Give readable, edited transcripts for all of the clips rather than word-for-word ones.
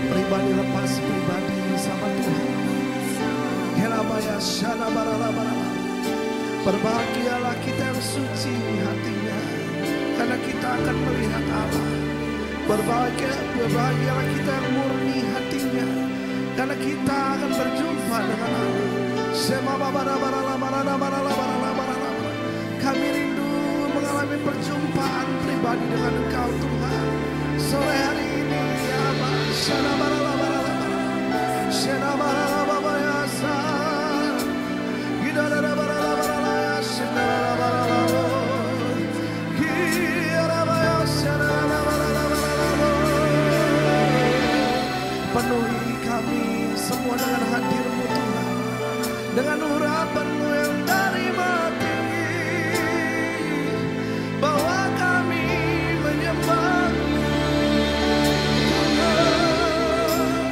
Pribadi lepas pribadi sama Tuhan. Berbahagialah kita yang suci hatinya, karena kita akan melihat Allah. Berbahagialah kita yang murni hatinya, karena kita akan berjumpa dengan Allah. Kami rindu mengalami perjumpaan pribadi dengan Engkau Tuhan. Sore hari ini ya Allah. Penuhi kami semua dengan hadir-Mu Tuhan, dengan urapan-Mu yang dari Maha Tinggi, bahwa kami menyembah-Mu Tuhan,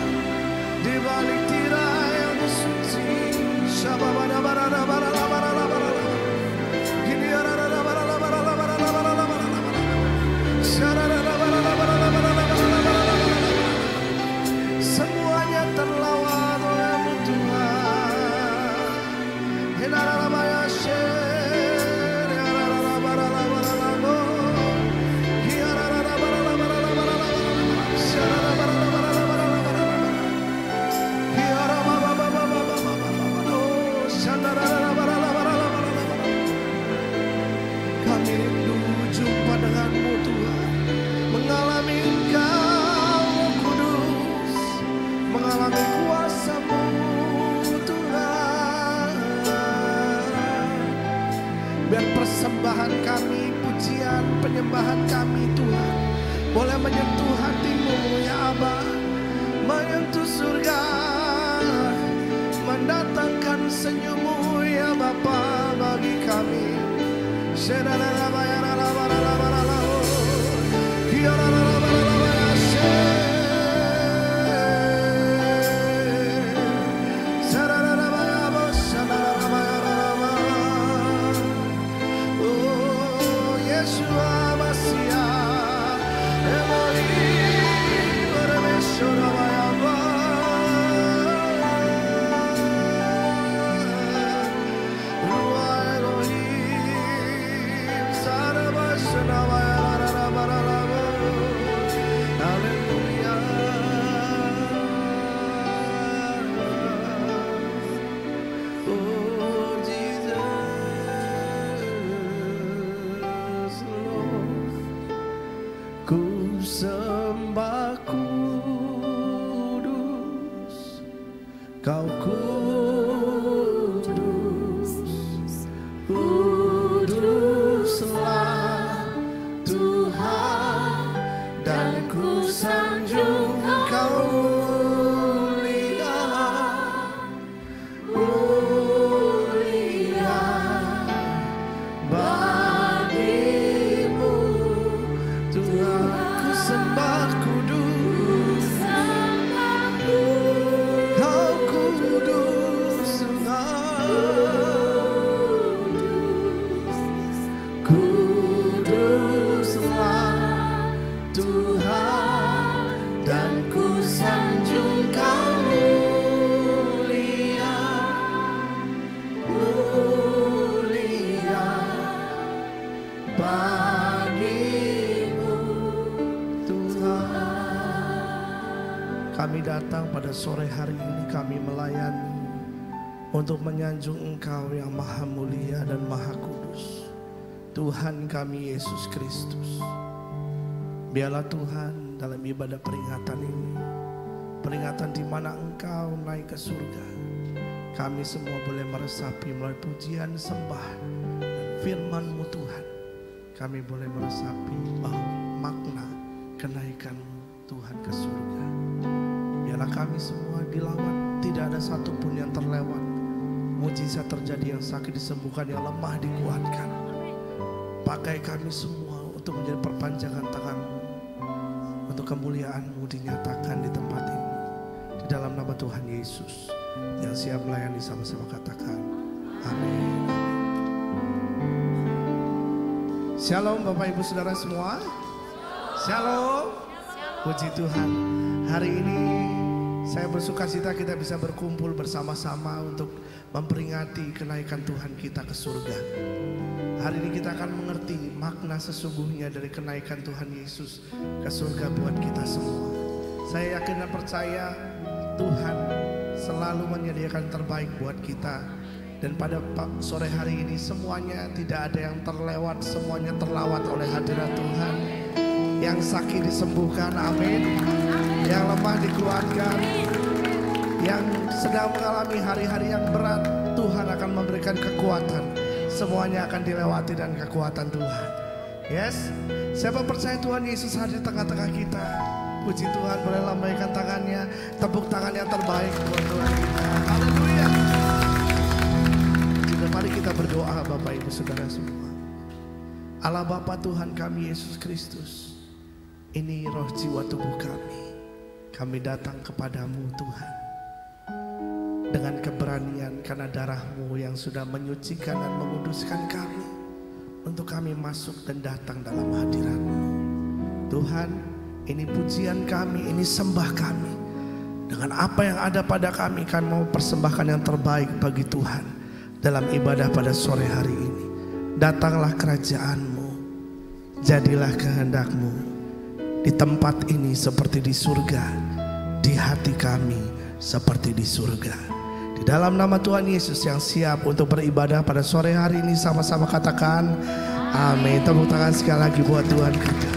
di balik tirai yang suci. Semuanya terlawat oleh-Mu Tuhan. Kami rindu jumpa dengan-Mu Tuhan, mengalami Engkau Kudus, mengalami kuasa-Mu Tuhan. Biar persembahan kami, pujian, penyembahan kami Tuhan, boleh menyentuh hati-Mu ya Aba, menyentuh surga, mendatangkan datangkan senyum-Mu ya Bapa bagi kami. Ku sembah kudus, Kau kudus, kuduslah Tuhan, dan ku sanjung Kau mulia, mulia bagimu Tuhan. Ku sembah kudus, Kau kudus kuduslah Tuhan, dan ku sanjung Kau mulia, mulia bagimu Tuhan. Kami datang pada sore hari ini, kami melayani untuk menyanjung Engkau yang maha mulia dan maha kudus, Tuhan kami Yesus Kristus. Biarlah Tuhan dalam ibadah peringatan ini, peringatan di mana Engkau naik ke surga, kami semua boleh meresapi melalui pujian sembah firman-Mu Tuhan. Kami boleh meresapi bahwa makna kenaikan-Mu Tuhan ke surga. Biarlah kami semua dilawat, tidak ada satupun yang terlewat. Mujizat terjadi, yang sakit disembuhkan, yang lemah dikuatkan. Pakai kami semua untuk menjadi perpanjangan tangan-Mu, untuk kemuliaan-Mu dinyatakan di tempat ini. Di dalam nama Tuhan Yesus yang siap melayani, sama-sama katakan amin. Shalom Bapak Ibu Saudara semua. Shalom. Puji Tuhan. Hari ini saya bersukacita kita bisa berkumpul bersama-sama untuk memperingati kenaikan Tuhan kita ke surga. Hari ini kita akan mengerti makna sesungguhnya dari kenaikan Tuhan Yesus ke surga buat kita semua. Saya yakin dan percaya Tuhan selalu menyediakan terbaik buat kita. Dan pada sore hari ini semuanya tidak ada yang terlewat, semuanya terlawat oleh hadirat Tuhan. Yang sakit disembuhkan, amin. Yang lemah dikuatkan. Yang sedang mengalami hari-hari yang berat, Tuhan akan memberikan kekuatan. Semuanya akan dilewati dan kekuatan Tuhan. Yes, siapa percaya Tuhan Yesus hadir di tengah-tengah kita? Puji Tuhan, boleh lambaikan tangannya, tepuk tangan yang terbaik buat Tuhan kita. Haleluya. Mari kita berdoa Bapak Ibu Saudara semua. Allah Bapa Tuhan kami Yesus Kristus, ini roh jiwa tubuh kami. Kami datang kepadamu Tuhan, dengan keberanian karena darah-Mu yang sudah menyucikan dan menguduskan kami, untuk kami masuk dan datang dalam hadirat-Mu. Tuhan, ini pujian kami, ini sembah kami. Dengan apa yang ada pada kami, kami mau persembahkan yang terbaik bagi Tuhan. Dalam ibadah pada sore hari ini, datanglah kerajaan-Mu, jadilah kehendak-Mu di tempat ini seperti di surga, di hati kami seperti di surga. Di dalam nama Tuhan Yesus yang siap untuk beribadah pada sore hari ini, sama-sama katakan amin. Tepuk tangan sekali lagi buat Tuhan kita.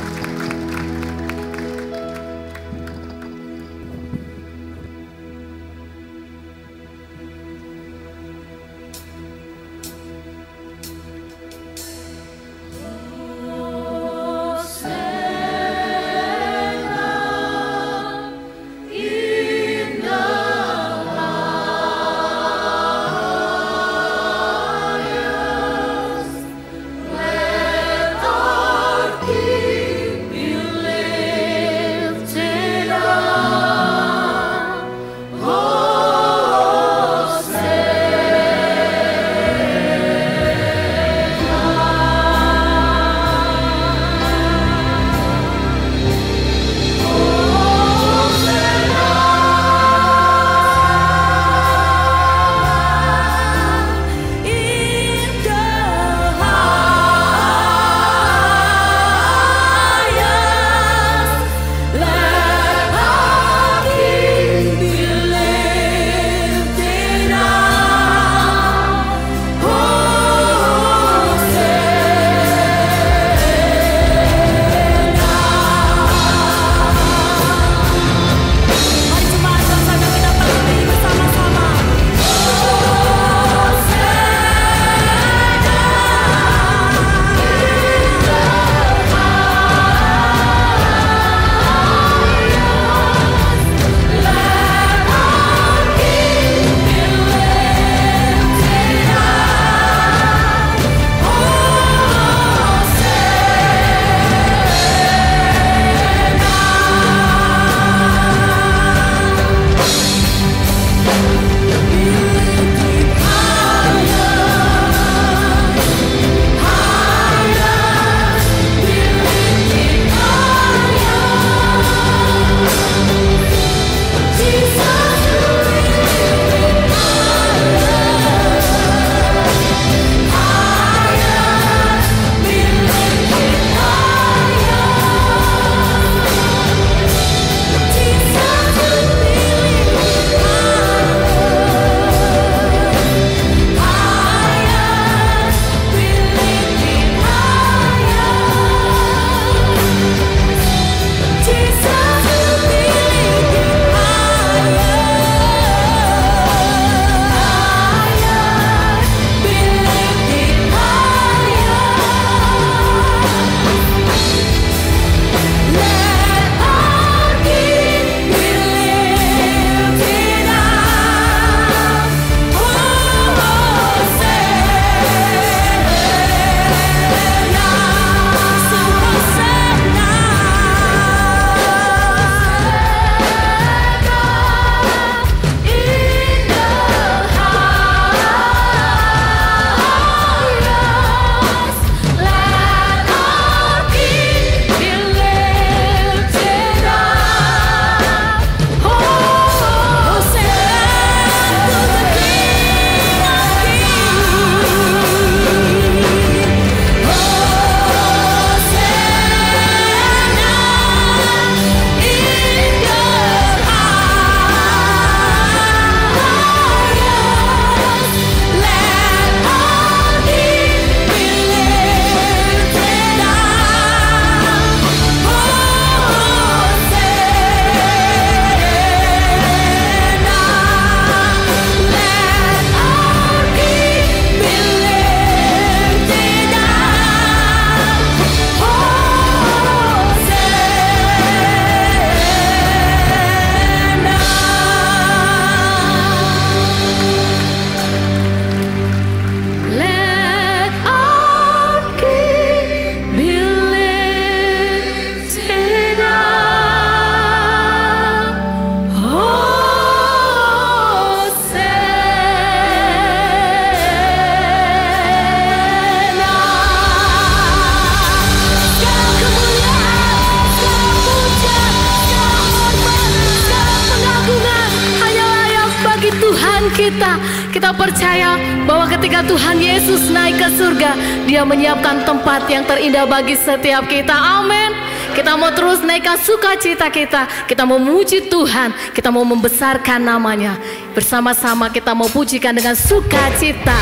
sukacita. Kita percaya bahwa ketika Tuhan Yesus naik ke surga, Dia menyiapkan tempat yang terindah bagi setiap kita. Amin. Kita mau terus naikkan sukacita kita. Kita mau memuji Tuhan. Kita mau membesarkan namanya. Bersama-sama kita mau pujikan dengan sukacita.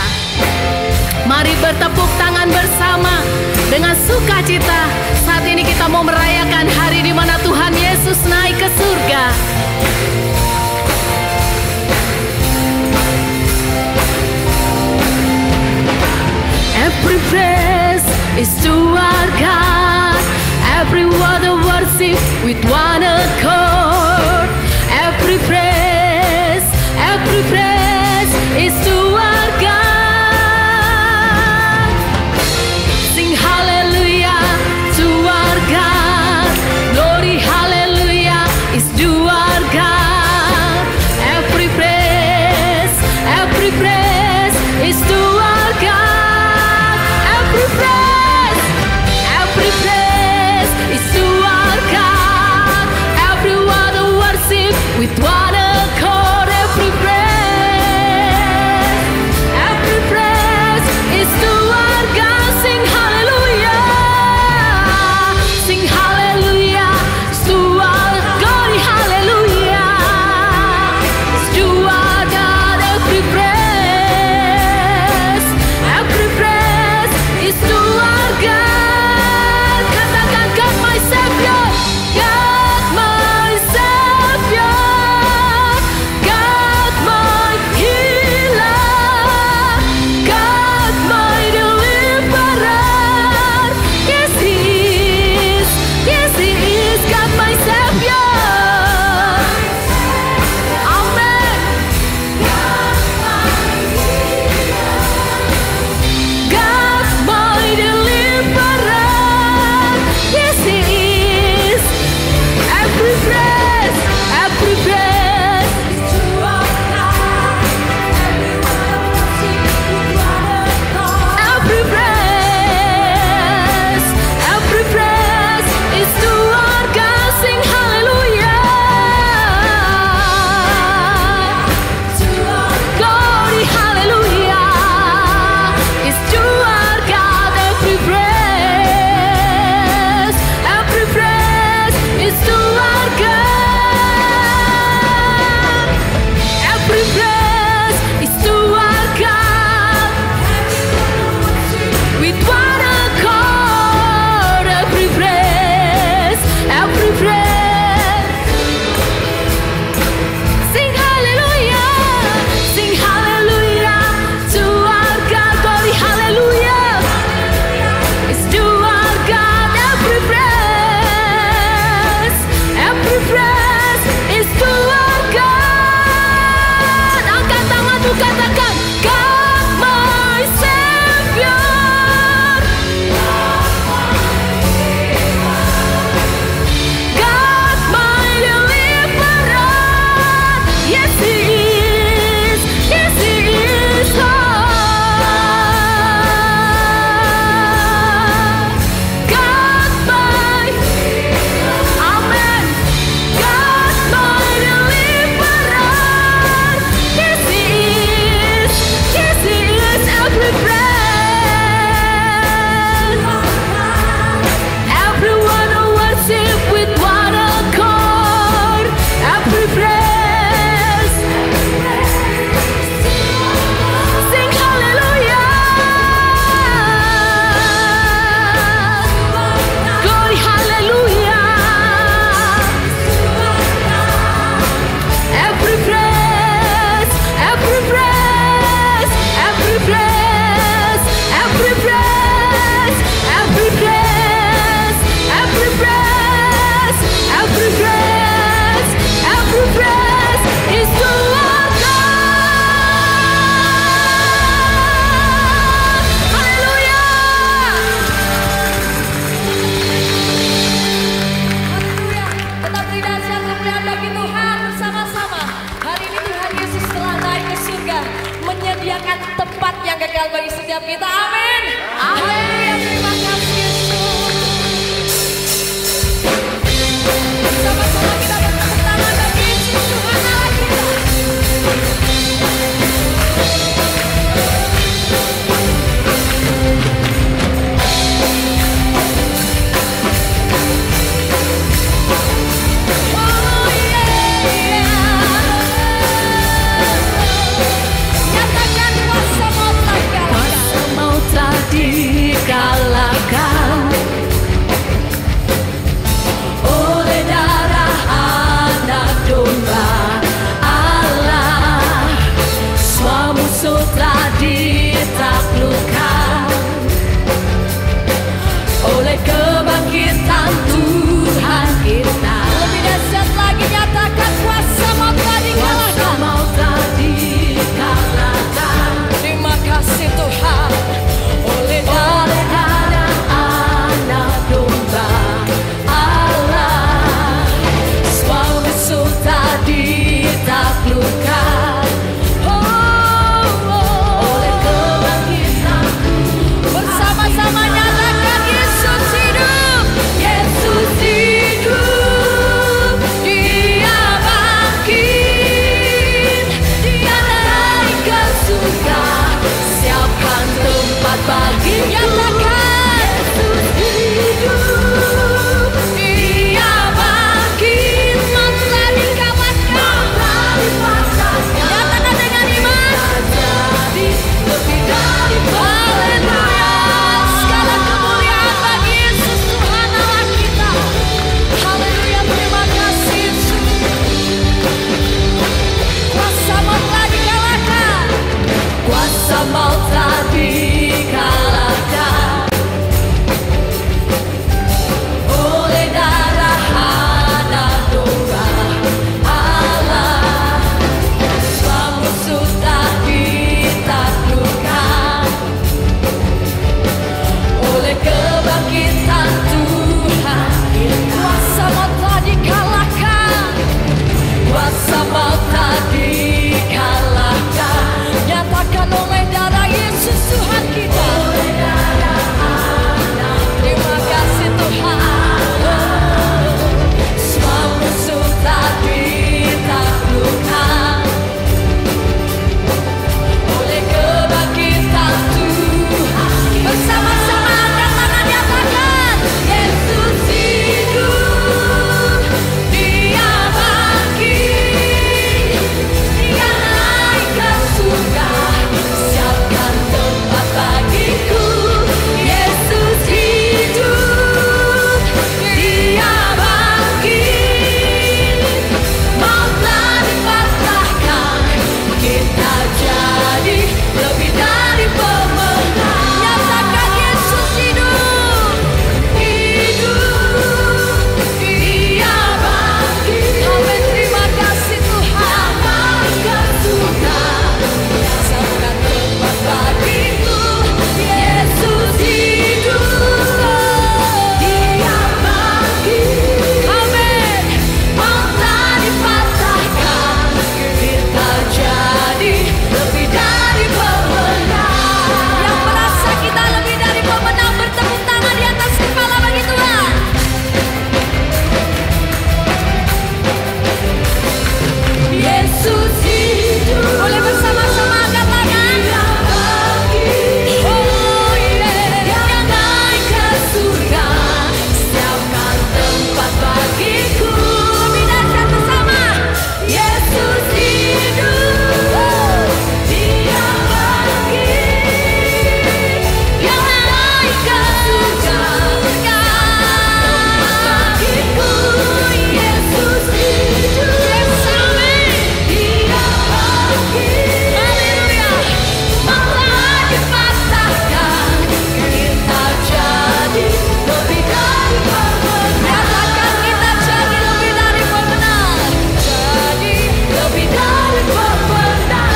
Mari bertepuk tangan bersama dengan sukacita. Saat ini kita mau merayakan hari di mana Tuhan Yesus naik ke surga. Every praise is to our God. Every word of worship with one accord. Every praise is to our God. Sing hallelujah to our God. Glory hallelujah is to our God. Every praise is to our God. Every praise is to our God. Every word of worship with one accord. Every praise is to our God. Sing hallelujah. Sing hallelujah to our glory. Hallelujah is to our God. Every praise is to our God. Katakan God my Savior, God my Savior, God my healer, God my deliverer. Yes He is God my Savior. Amen. God my deliverer. Yes He is. Every praise is to our God. Every praise is to our God. Sing hallelujah. Glory hallelujah is to our God. Every praise is to our God. Every praise is to our God. With one accord. Every praise. Sing hallelujah to our God. Glory hallelujah is to our God. Every praise is to our God. Angkat tanganmu, katakan God my Savior, God my deliverer. Yes He is. Oh. God my Amen. God my deliverer. Yes He is. Every praise, everyone who worship with one accord. Every praise. Sing hallelujah. Glory hallelujah. Every praise is to our God. Hallelujah. Tetap beri dahsyat kemuliaan bagi Tuhan bersama-sama. Hari ini Tuhan Yesus telah naik ke surga, menyediakan tempat yang kekal bagi setiap kita. Amin. Haleluya. Terima kasih Yesus. Bersama-sama kita bertepuk tangan bagi Yesus Tuhan Allah kita. Kuasa maut telah dikalahkan oleh darah anak domba Allah. Semua musuh telah ditaklukkan oleh kebangkitan Tuhan. Kuasa maut telah dikalahkan, kuasa maut telah dikalahkan. Nyatakan oleh darah Yesus Tuhan kita. Terima kasih Tuhan. Semua musuh telah ditaklukkan oleh kebangkitan Tuhan. Bersama-sama angkat tangan, nyatakan Yesus hidup, Dia bangkit, Dia naik ke surga, siapkan tempat bagiku. Yesus hidup, Dia bangkit, maut telah dipatahkan, kita jadi lebih dari pemenang. Nyatakan Yesus hidup, hidup, Dia bangkit. Amin, terima kasih Tuhan. Ke surga, siapkan tempat bagiku. Yesus hidup, Dia bangkit. Amin, maut telah dipatahkan, kita jadi lebih dari pemenang. Yang merasa kita lebih dari pemenang, bertepuk tangan di atas kepala bagi Tuhan. Yesus hidup. Boleh bersama-sama angkat tangan. Oh yeah. Dia naik ke surga, siapkan tempat bagiku. Lebih dahsyat bersama. Yesus hidup, Dia bangkit, Dia naik ke surga, bagiku. Yesus hidup, Dia bangkit. Haleluya. Maut telah dipatahkan, kita jadi lebih dari pemenang. Nyatakan kita jadi lebih dari pemenang. Jadi lebih dari pemenang.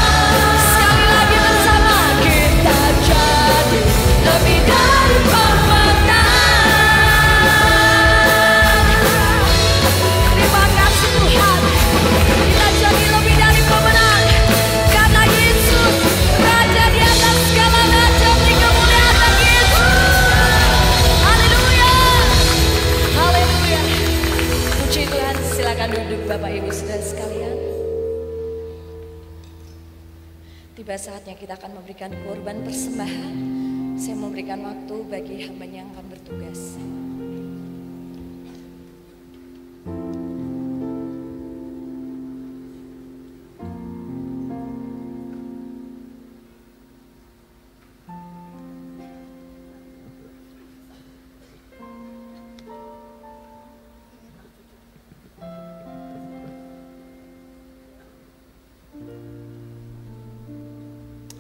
Sekali lagi bersama, kita jadi lebih dari pemenang. Terima kasih Tuhan. Kita jadi lebih dari pemenang karena Yesus Raja di atas segala raja, beri kemuliaan bagi Yesus. Haleluya, haleluya. Puji Tuhan. Silakan duduk Bapak Ibu Saudara sekalian. Tiba saatnya kita akan memberikan korban persembahan. Saya memberikan waktu bagi hambanya yang akan bertugas.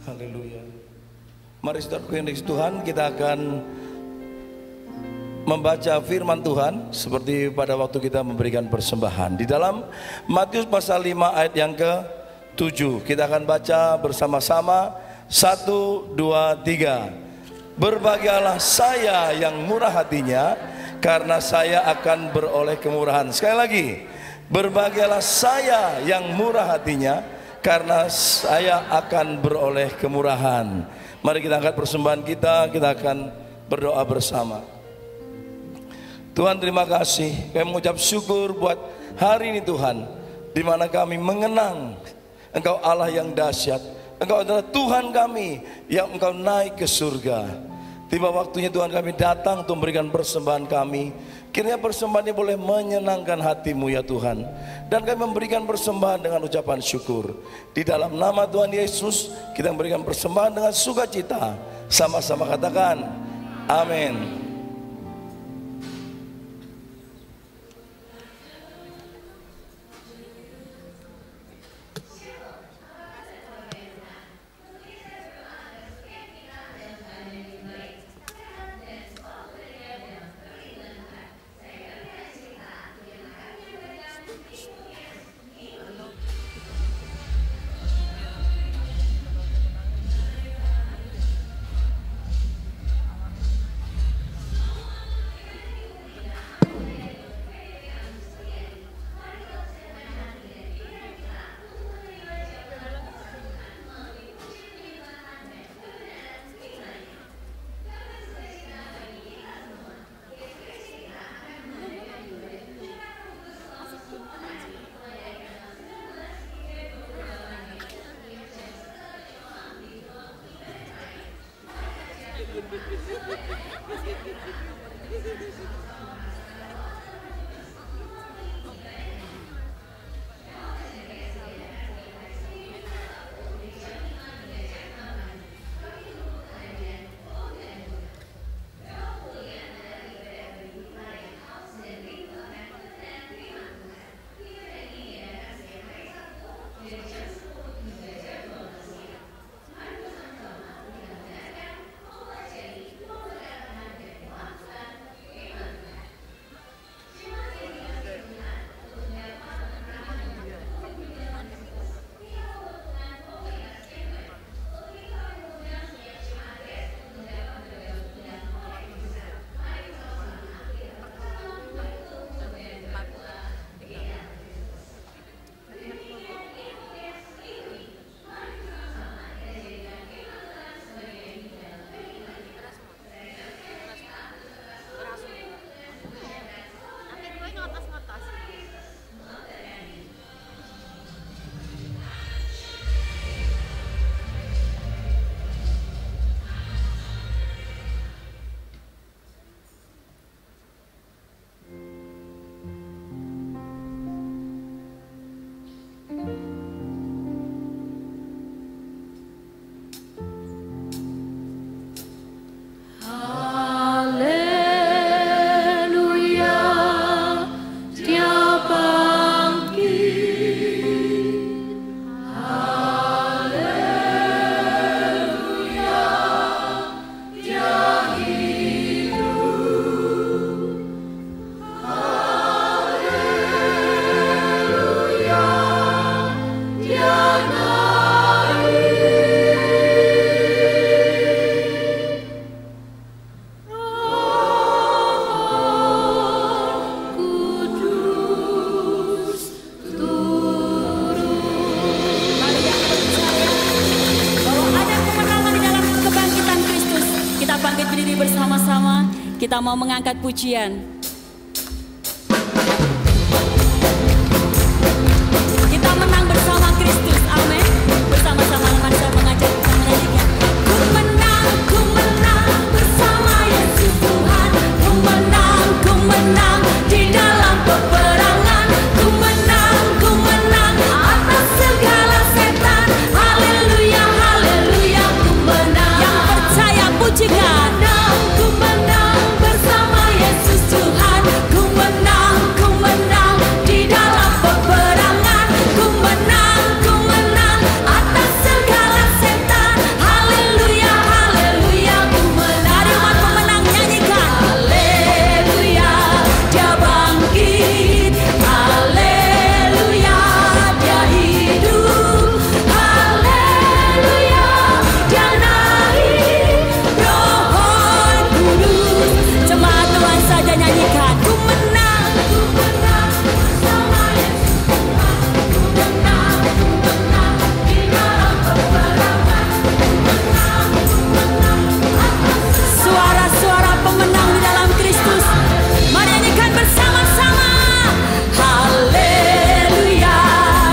Haleluya. Mari saudaraku yang dikasihi Tuhan, kita akan membaca firman Tuhan seperti pada waktu kita memberikan persembahan. Di dalam Matius pasal 5 ayat yang ke-7, kita akan baca bersama-sama. 1, 2, 3. Berbahagialah saya yang murah hatinya, karena saya akan beroleh kemurahan. Sekali lagi, berbahagialah saya yang murah hatinya, karena saya akan beroleh kemurahan. Mari kita angkat persembahan kita akan berdoa bersama. Tuhan, terima kasih, kami mengucap syukur buat hari ini Tuhan, di mana kami mengenang Engkau Allah yang dahsyat. Engkau adalah Tuhan kami yang Engkau naik ke surga. Tiba waktunya Tuhan kami datang untuk memberikan persembahan kami. Kiranya persembahan ini boleh menyenangkan hati-Mu ya Tuhan. Dan kami memberikan persembahan dengan ucapan syukur. Di dalam nama Tuhan Yesus kita memberikan persembahan dengan sukacita. Sama-sama katakan amin. Kita mau mengangkat pujian. Kita menang bersama Kristus. Amin. Bersama-sama teman saya mengajak kita menyanyikan. Ku menang bersama Yesus Tuhan. Ku menang di dalam peperangan. Ku menang atas segala setan. Haleluya, haleluya, ku menang. Yang percaya pujikan. Ku menang bersama Yesus Tuhan. Ku menang di dalam peperangan. Ku menang atas segala setan. Haleluya, haleluya, ku menang. Mari umat pemenang nyanyikan. Haleluya, dia bangkit. Haleluya, dia hidup. Haleluya, dia naik. Roh Kudus. Jemaat Tuhan saja nyanyikan. Ku menang bersama Yesus Tuhan. Ku menang di dalam peperangan. Ku menang atas suara-suara pemenang di dalam Kristus. Mari nyanyikan bersama-sama. Haleluya,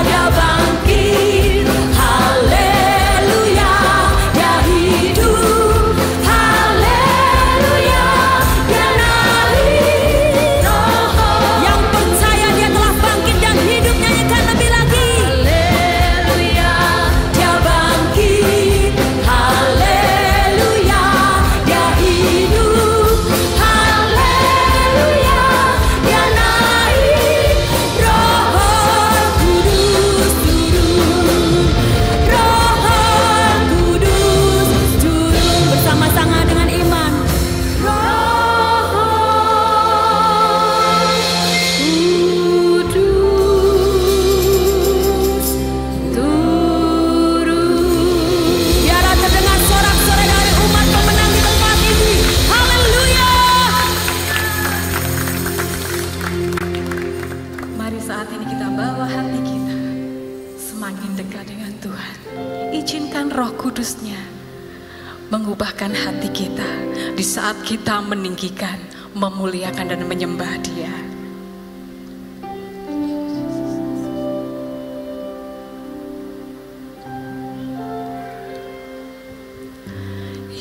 dia bangkit. Haleluya, dia hidup. Haleluya, dia naik. Yang percaya dia telah bangkit dan hidup, nyanyikan lebih lagi. Haleluya, dia bangkit. Haleluya, dia hidup. Haleluya, dia naik. Roh Kudus turun. Roh Kudus turun. Bersama-sama dengan iman. Roh Kudus turun. Biarlah terdengar sorak-sorai dari umat pemenang di tempat ini. Haleluya. Mari saat ini kita bawa hati kita semakin dekat dengan Tuhan. Izinkan Roh Kudus-Nya mengubahkan hati kita di saat kita meninggikan, memuliakan dan menyembah Dia.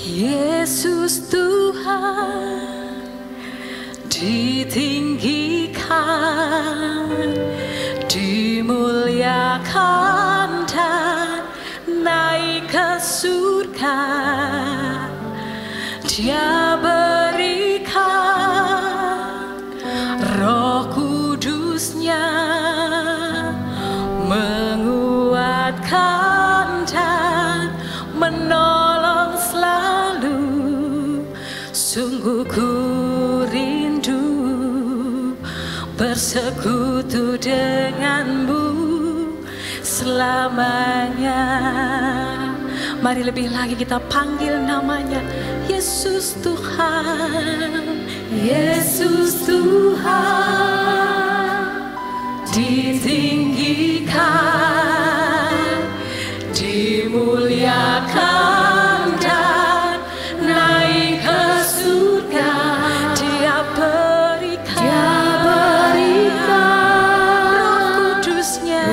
Yesus Tuhan ditinggikan, dimuliakan dan naik ke surga. Dia berikan Roh Kudusnya, menguatkan dan menolong selalu. Sungguh ku rindu bersekutu denganmu selamanya. Mari lebih lagi kita panggil namanya, Yesus Tuhan, Yesus Tuhan ditinggikan, dimuliakan dan naik ke surga. Dia berikan Roh Kudusnya,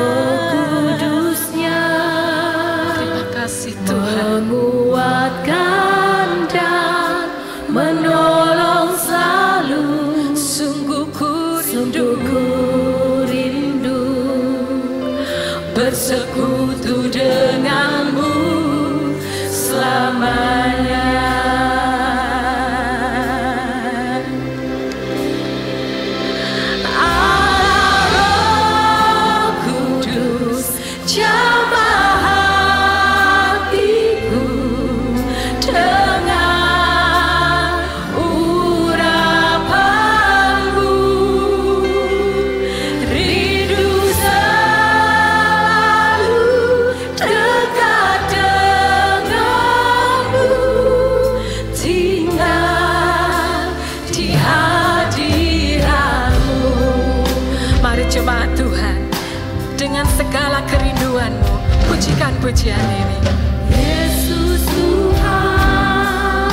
terima kasih Tuhan, menguatkan dan menolong selalu. Sungguh ku rindu bersekutu denganmu selamanya. Allah Roh Kudus jamah hatiku dengan urapanmu. Rindu selalu dekat denganmu, tinggal di hadiratmu. Mari jemaat Tuhan, dengan segala kerinduanmu, pujikan pujian ini. Yesus Tuhan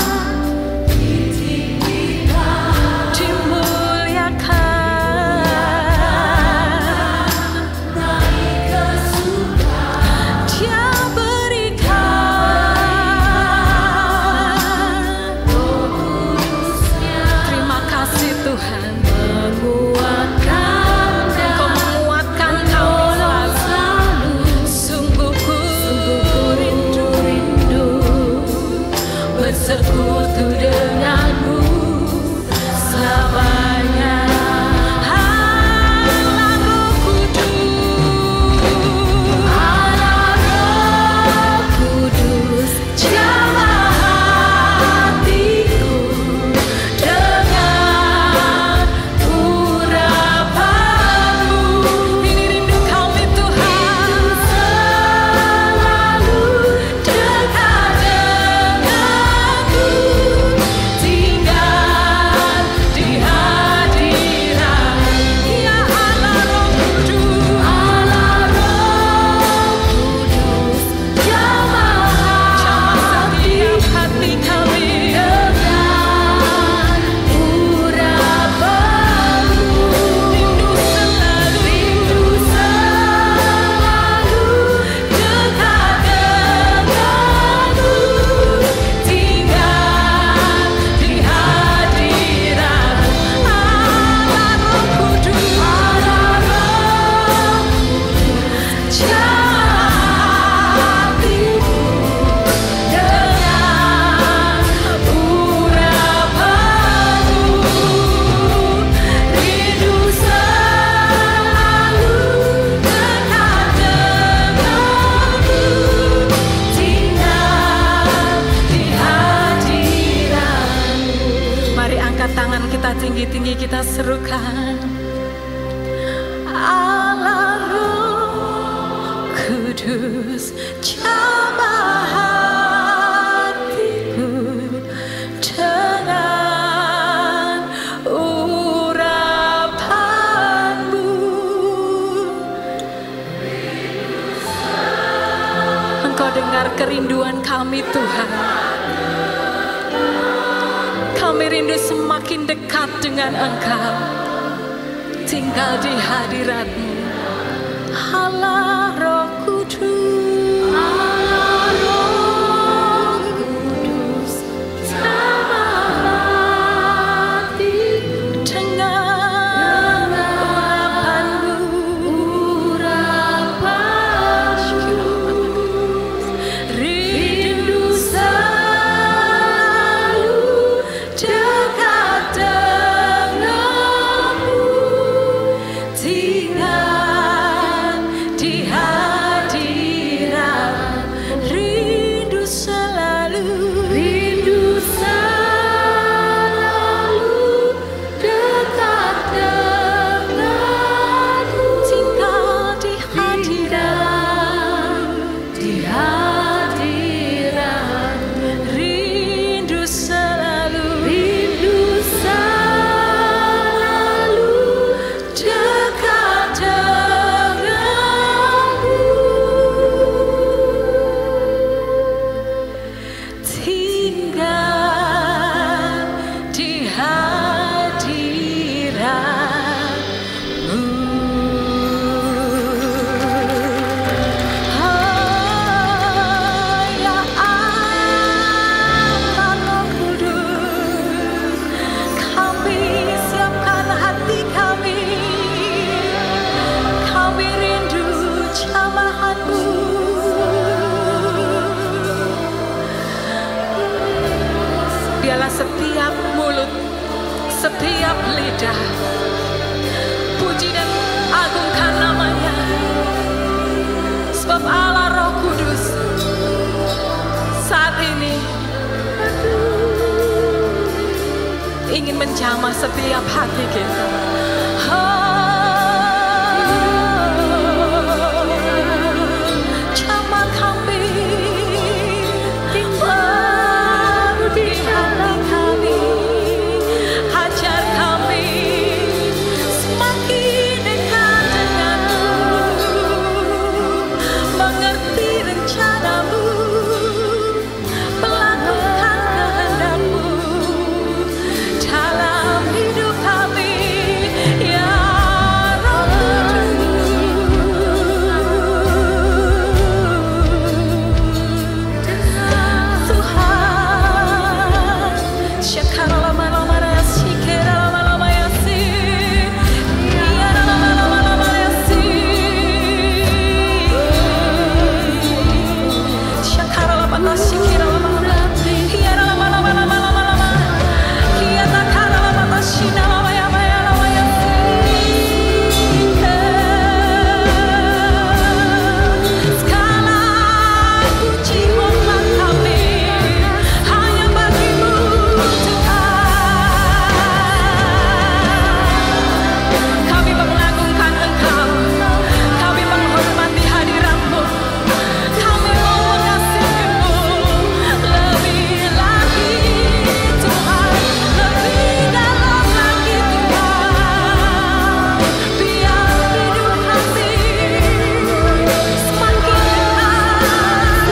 ditinggikan, dimuliakan, naik ke surga. Dia berikan Roh Kudusnya. Terima kasih Tuhan, menguatkan dan menguatkan kami selalu. Sungguh ku rindu bersekutu denganmu selamanya. Allah Roh Kudus, Allah Roh Kudus jamah hatiku dengan urapanmu. Ini rindu kami Tuhan, selalu dekat denganmu, tinggal di hadiratmu. Ya Allah Roh Kudus, Allah Roh Kudus jamah setiap hati kami dengan urapanmu. Rindu selalu dekat denganmu, tinggal di hadiratmu. Allah Roh Kudus, Allah Roh Kudus jamah hatiku dengan urapanmu. Rindu selalu dekat denganmu, tinggal di hadiratmu. Mari angkat tangan kita tinggi-tinggi, kita serukan. Allah Roh Kudus jamah hatiku dengan urapanmu. Engkau dengar kerinduan kami Tuhan. Kami rindu semakin dekat dengan Engkau, tinggal di hadirat-Mu. Allah Roh Kudus, Allah Roh Kudus Biarlah setiap mulut, setiap lidah puji dan agungkan namanya. Sebab Allah Roh Kudus saat ini ingin menjamah setiap hati kita. Jamah kami baru di hati kami, ajar kami semakin dekat denganmu, mengerti rencanamu, melakukan kehendakmu dalam hidup kami, ya Roh Kudus. Tuhan, syakara lama-lama rasi, kera lama-lama yasi, ya lama-lama yasi, syakara lama-lama kera lama-lama, ya lama-lama, ya takara lama-lama lama-ya lama-yasi. Segala puji hormat kami hanya bagimu Tuhan. Kami mengagungkan Engkau, kami menghormati hadirat-Mu, kami mau mengasihi-Mu lebih lagi Tuhan, lebih dalam lagi Tuhan. Biar hidup kami semakin dekat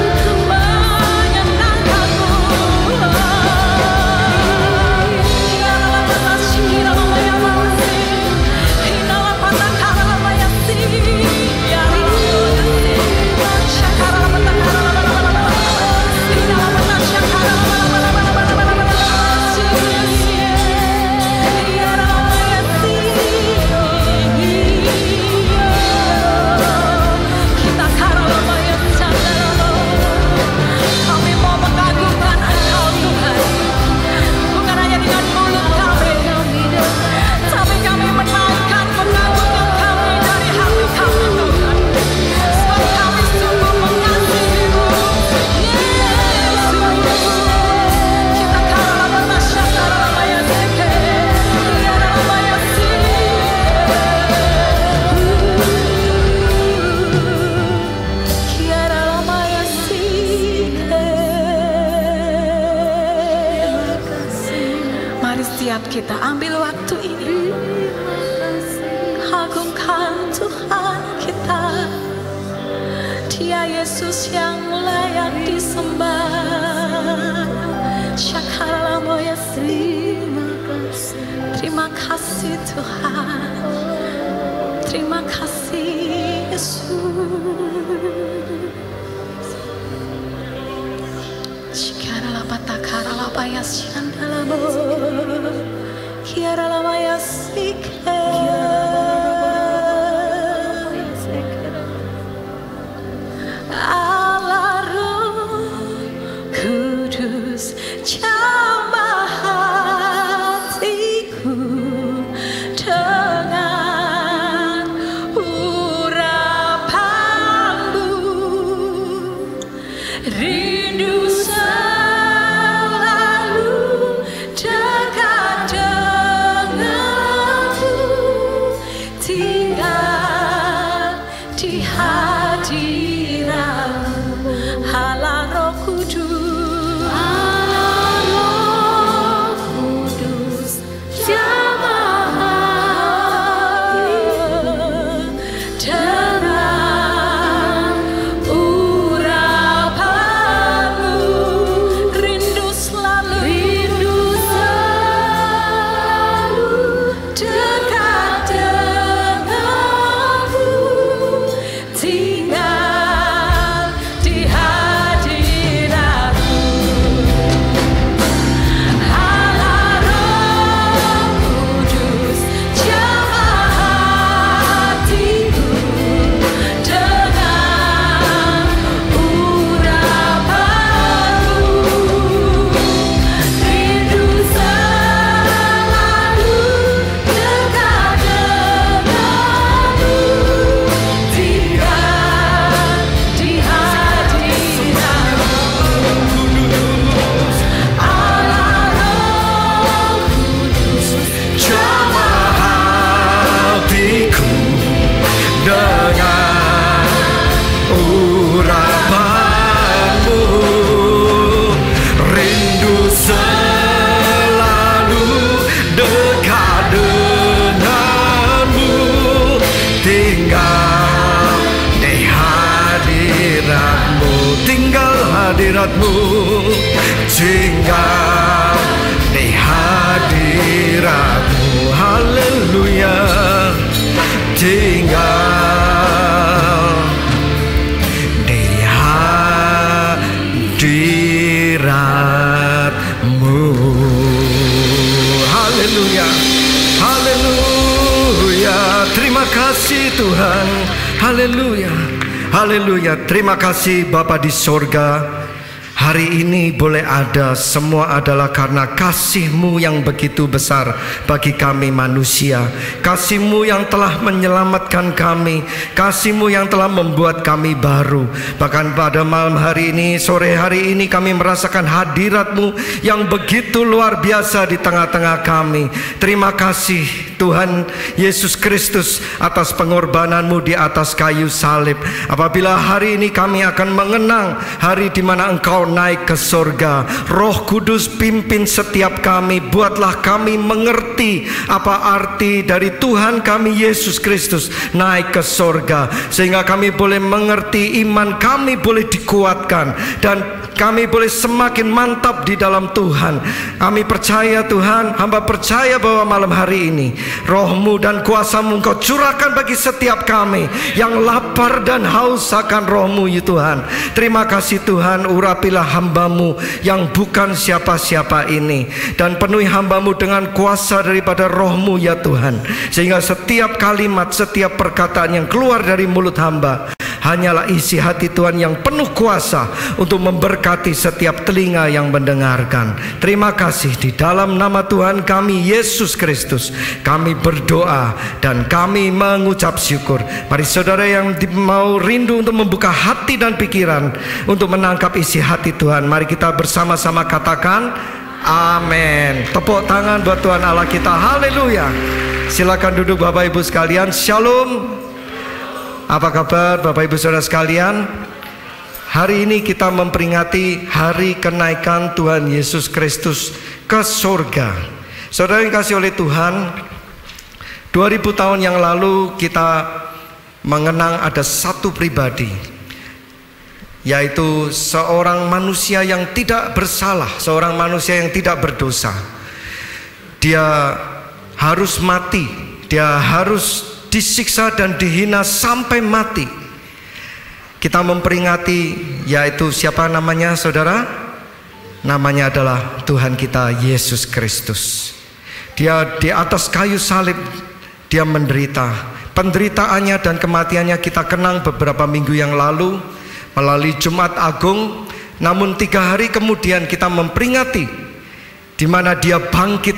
menyenangkan-Mu. Ya lama-lama lama-ya-lama-yasi, lama-lama-lama-yasi, ya lama-lama-yasi, syakara lama-lama-lama-lama-lama, lama-lama syakara lama-lama-lama-lama-lama-lama-yasi, ya lama-yasi. Kita kara lama-yasi, kami mau mengagungkan Engkau Tuhan, bukan hanya dengan mulut kami, tapi kami menaikkan pengagungan kami dari hati kami Tuhan. Sebab kami sungguh mengasihi-Mu, Yesus. Kita kara lama-lama lama-yasi, ya lama-yasi, kiara lama-yasi. Mari setiap kita ambil waktu ini, agungkan Tuhan kita. Dia Yesus yang layak disembah. Syakara lama-yasi. Terima kasih Tuhan, terima kasih Yesus. Shikara la patakara la payas chandalamo, kiara la mayasike. Allah Roh Kudus, jamah hatiku dengan urapanmu. Rindu selalu dekat denganmu. hadirat-Mu, tinggal di hadirat-Mu. Haleluya, tinggal di hadirat-Mu. Haleluya, haleluya. Terima kasih Tuhan. Haleluya, haleluya. Terima kasih Bapa di sorga. Hari ini boleh ada, semua adalah karena kasih-Mu yang begitu besar bagi kami manusia. Kasih-Mu yang telah menyelamatkan kami, kasih-Mu yang telah membuat kami baru. Bahkan pada malam hari ini, sore hari ini, kami merasakan hadirat-Mu yang begitu luar biasa di tengah-tengah kami. Terima kasih Tuhan Yesus Kristus atas pengorbanan-Mu di atas kayu salib. Apabila hari ini kami akan mengenang hari di mana Engkau naik ke sorga, Roh Kudus pimpin setiap kami. Buatlah kami mengerti apa arti dari Tuhan kami Yesus Kristus naik ke sorga, sehingga kami boleh mengerti, iman kami boleh dikuatkan, dan kami boleh semakin mantap di dalam Tuhan. Kami percaya Tuhan, hamba percaya bahwa malam hari ini Roh-Mu dan kuasa-Mu Engkau curahkan bagi setiap kami yang lapar dan haus akan Roh-Mu ya Tuhan. Terima kasih Tuhan, urapilah hamba-Mu yang bukan siapa-siapa ini, dan penuhi hamba-Mu dengan kuasa daripada Roh-Mu ya Tuhan, sehingga setiap kalimat, setiap perkataan yang keluar dari mulut hamba hanyalah isi hati Tuhan yang penuh kuasa untuk memberkati setiap telinga yang mendengarkan. Terima kasih, di dalam nama Tuhan kami Yesus Kristus kami berdoa dan kami mengucap syukur. Mari saudara yang mau rindu untuk membuka hati dan pikiran untuk menangkap isi hati Tuhan, mari kita bersama-sama katakan amin. Tepuk tangan buat Tuhan Allah kita. Haleluya. Silakan duduk Bapak Ibu sekalian. Shalom. Apa kabar Bapak Ibu Saudara sekalian? Hari ini kita memperingati hari kenaikan Tuhan Yesus Kristus ke surga. Saudara yang kasih oleh Tuhan, 2000 tahun yang lalu kita mengenang ada satu pribadi, yaitu seorang manusia yang tidak bersalah, seorang manusia yang tidak berdosa. Dia harus mati, dia harus disiksa dan dihina sampai mati. Kita memperingati, yaitu siapa namanya saudara? Namanya adalah Tuhan kita Yesus Kristus. Dia di atas kayu salib, dia menderita. Penderitaannya dan kematiannya kita kenang beberapa minggu yang lalu melalui Jumat Agung. Namun 3 hari kemudian kita memperingati di mana dia bangkit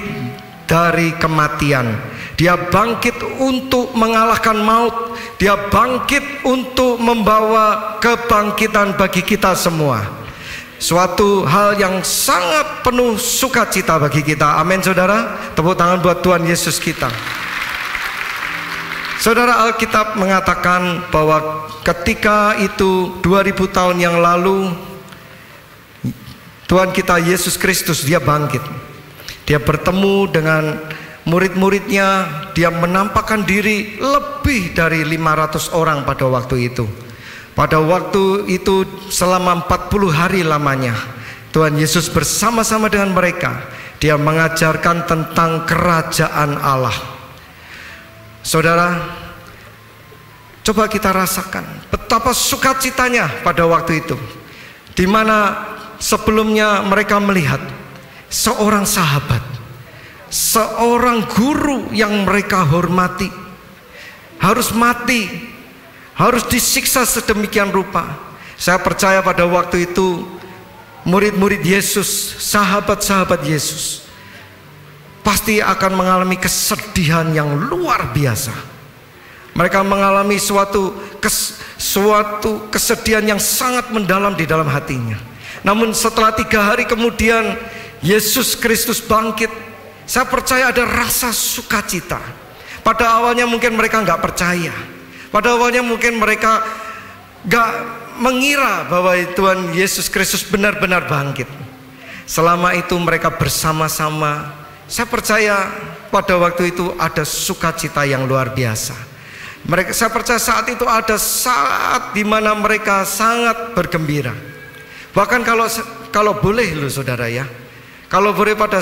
dari kematian. Dia bangkit untuk mengalahkan maut. Dia bangkit untuk membawa kebangkitan bagi kita semua. Suatu hal yang sangat penuh sukacita bagi kita. Amin saudara. Tepuk tangan buat Tuhan Yesus kita. Saudara, Alkitab mengatakan bahwa ketika itu 2000 tahun yang lalu, Tuhan kita Yesus Kristus dia bangkit. Dia bertemu dengan murid-muridnya, dia menampakkan diri lebih dari 500 orang pada waktu itu. Pada waktu itu selama 40 hari lamanya Tuhan Yesus bersama-sama dengan mereka. Dia mengajarkan tentang kerajaan Allah. Saudara, coba kita rasakan betapa sukacitanya pada waktu itu, di mana sebelumnya mereka melihat seorang sahabat, seorang guru yang mereka hormati harus mati, harus disiksa sedemikian rupa. Saya percaya pada waktu itu murid-murid Yesus, sahabat-sahabat Yesus pasti akan mengalami kesedihan yang luar biasa. Mereka mengalami suatu kesedihan yang sangat mendalam di dalam hatinya. Namun setelah 3 hari kemudian Yesus Kristus bangkit, saya percaya ada rasa sukacita. Pada awalnya mungkin mereka nggak percaya. Pada awalnya mungkin mereka nggak mengira bahwa Tuhan Yesus Kristus benar-benar bangkit. Selama itu mereka bersama-sama. Saya percaya pada waktu itu ada sukacita yang luar biasa. Saya percaya saat itu ada saat di mana mereka sangat bergembira. Bahkan kalau boleh loh saudara ya, kalau boleh pada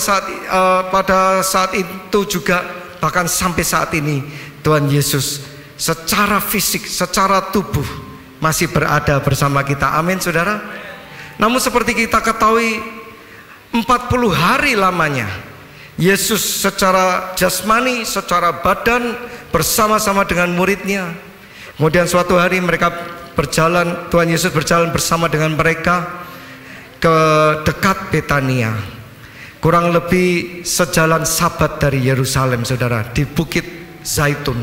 saat itu juga, bahkan sampai saat ini Tuhan Yesus secara fisik, secara tubuh masih berada bersama kita. Amin saudara. Namun seperti kita ketahui, 40 hari lamanya Yesus secara jasmani, secara badan bersama-sama dengan muridnya. Kemudian suatu hari mereka berjalan, Tuhan Yesus berjalan bersama dengan mereka ke dekat Betania, kurang lebih sejalan sabat dari Yerusalem saudara, di Bukit Zaitun.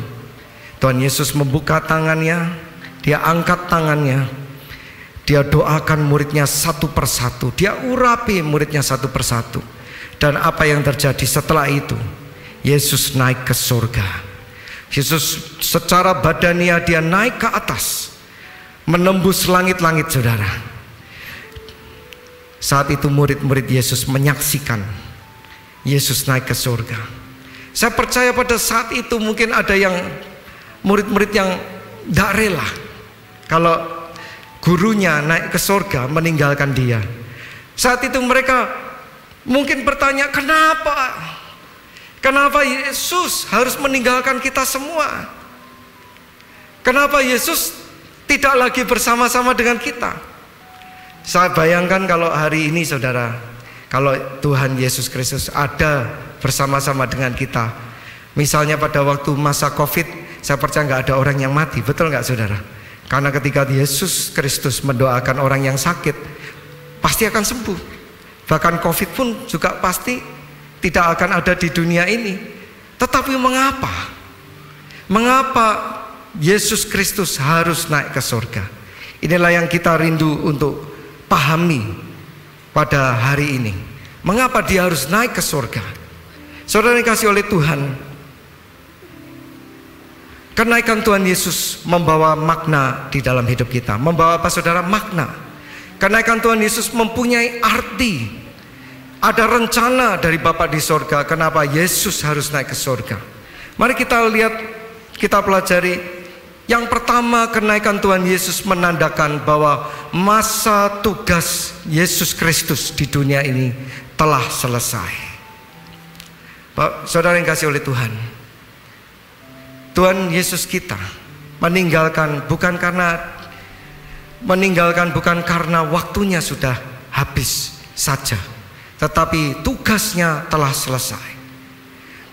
Tuhan Yesus membuka tangannya, dia angkat tangannya, dia doakan muridnya satu persatu, dia urapi muridnya satu persatu. Dan apa yang terjadi setelah itu? Yesus naik ke surga. Yesus secara badania dia naik ke atas, menembus langit-langit saudara. Saat itu murid-murid Yesus menyaksikan Yesus naik ke surga. Saya percaya pada saat itu mungkin ada yang murid-murid yang tidak rela kalau gurunya naik ke surga meninggalkan dia. Saat itu mereka mungkin bertanya, kenapa Yesus harus meninggalkan kita semua? Kenapa Yesus tidak lagi bersama-sama dengan kita? Saya bayangkan kalau hari ini saudara, kalau Tuhan Yesus Kristus ada bersama-sama dengan kita, misalnya pada waktu masa COVID, saya percaya nggak ada orang yang mati, betul nggak saudara? Karena ketika Yesus Kristus mendoakan orang yang sakit, pasti akan sembuh. Bahkan COVID pun juga pasti tidak akan ada di dunia ini. Tetapi mengapa Yesus Kristus harus naik ke surga? Inilah yang kita rindu untuk pahami pada hari ini. Mengapa dia harus naik ke surga? Saudara dikasih oleh Tuhan, kenaikan Tuhan Yesus membawa makna di dalam hidup kita. Membawa apa saudara? Makna. Kenaikan Tuhan Yesus mempunyai arti. Ada rencana dari Bapa di surga kenapa Yesus harus naik ke surga. Mari kita lihat, kita pelajari. Yang pertama, kenaikan Tuhan Yesus menandakan bahwa masa tugas Yesus Kristus di dunia ini telah selesai. Saudara yang kasih oleh Tuhan, Tuhan Yesus kita meninggalkan bukan karena waktunya sudah habis saja, tetapi tugasnya telah selesai.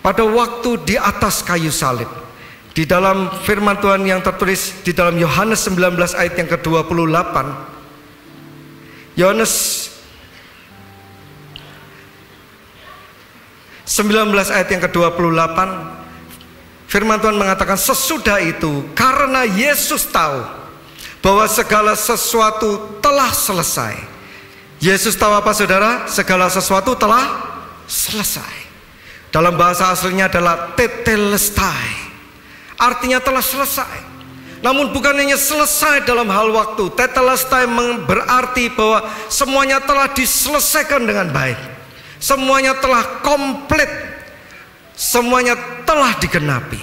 Pada waktu di atas kayu salib, di dalam firman Tuhan yang tertulis di dalam Yohanes 19 ayat yang ke-28, Yohanes 19 ayat yang ke-28, firman Tuhan mengatakan, sesudah itu karena Yesus tahu bahwa segala sesuatu telah selesai. Yesus tahu apa saudara? Segala sesuatu telah selesai. Dalam bahasa aslinya adalah tetelestai, artinya telah selesai. Namun bukan hanya selesai dalam hal waktu. Tetelestai berarti bahwa semuanya telah diselesaikan dengan baik. Semuanya telah komplit. Semuanya telah digenapi.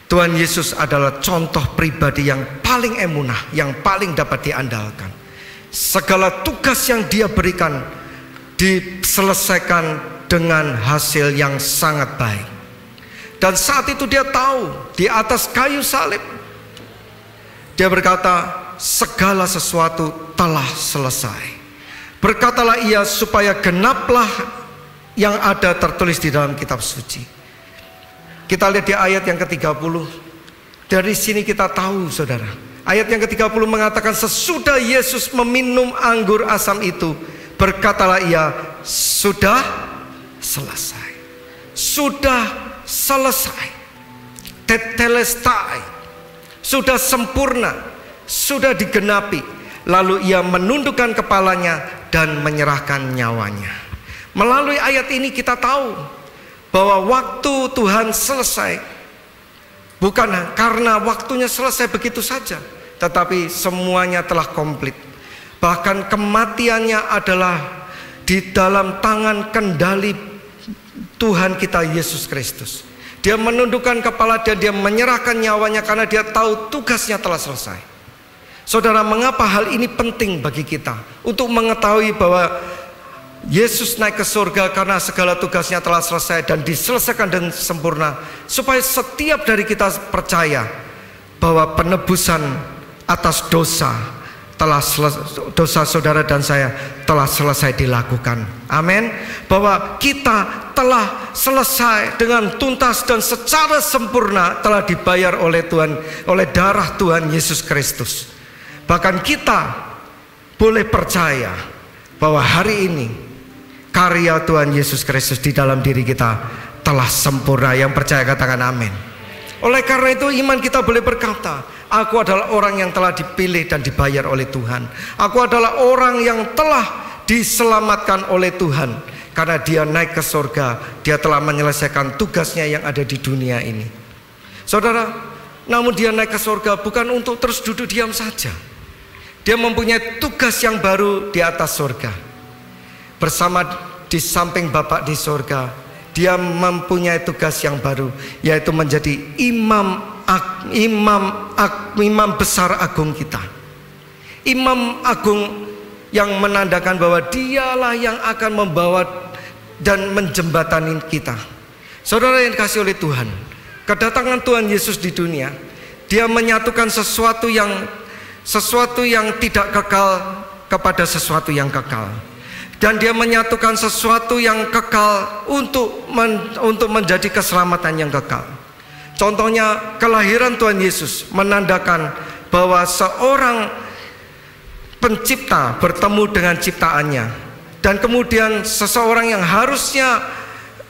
Tuhan Yesus adalah contoh pribadi yang paling emunah, yang paling dapat diandalkan. Segala tugas yang dia berikan diselesaikan dengan hasil yang sangat baik. Dan saat itu dia tahu di atas kayu salib, dia berkata, segala sesuatu telah selesai. Berkatalah ia supaya genaplah yang ada tertulis di dalam kitab suci. Kita lihat di ayat yang ke-30. Dari sini kita tahu saudara, ayat yang ke-30 mengatakan, sesudah Yesus meminum anggur asam itu, berkatalah ia, sudah selesai. Sudah selesai. Tetelestai, sudah sempurna, sudah digenapi. Lalu ia menundukkan kepalanya dan menyerahkan nyawanya. Melalui ayat ini kita tahu bahwa waktu Tuhan selesai bukan karena waktunya selesai begitu saja, tetapi semuanya telah komplit. Bahkan kematiannya adalah di dalam tangan kendali Tuhan kita Yesus Kristus. Dia menundukkan kepala dan dia menyerahkan nyawanya karena dia tahu tugasnya telah selesai. Saudara, mengapa hal ini penting bagi kita? Untuk mengetahui bahwa Yesus naik ke surga karena segala tugasnya telah selesai dan diselesaikan dengan sempurna, supaya setiap dari kita percaya bahwa penebusan atas dosa saudara dan saya telah selesai dilakukan. Amin. Bahwa kita telah selesai dengan tuntas dan secara sempurna telah dibayar oleh Tuhan, oleh darah Tuhan Yesus Kristus. Bahkan kita boleh percaya bahwa hari ini karya Tuhan Yesus Kristus di dalam diri kita telah sempurna. Yang percaya katakan amin. Oleh karena itu iman kita boleh berkata, aku adalah orang yang telah dipilih dan dibayar oleh Tuhan. Aku adalah orang yang telah diselamatkan oleh Tuhan. Karena dia naik ke surga, dia telah menyelesaikan tugasnya yang ada di dunia ini. Saudara, namun dia naik ke surga bukan untuk terus duduk diam saja. Dia mempunyai tugas yang baru di atas surga. Bersama di samping Bapa di surga, dia mempunyai tugas yang baru, yaitu menjadi imam besar agung kita. Imam agung yang menandakan bahwa dialah yang akan membawa dan menjembatani kita. Saudara yang dikasihi oleh Tuhan, kedatangan Tuhan Yesus di dunia, dia menyatukan sesuatu yang tidak kekal kepada sesuatu yang kekal. Dan dia menyatukan sesuatu yang kekal untuk menjadi keselamatan yang kekal. Contohnya kelahiran Tuhan Yesus menandakan bahwa seorang pencipta bertemu dengan ciptaannya. Dan kemudian seseorang yang harusnya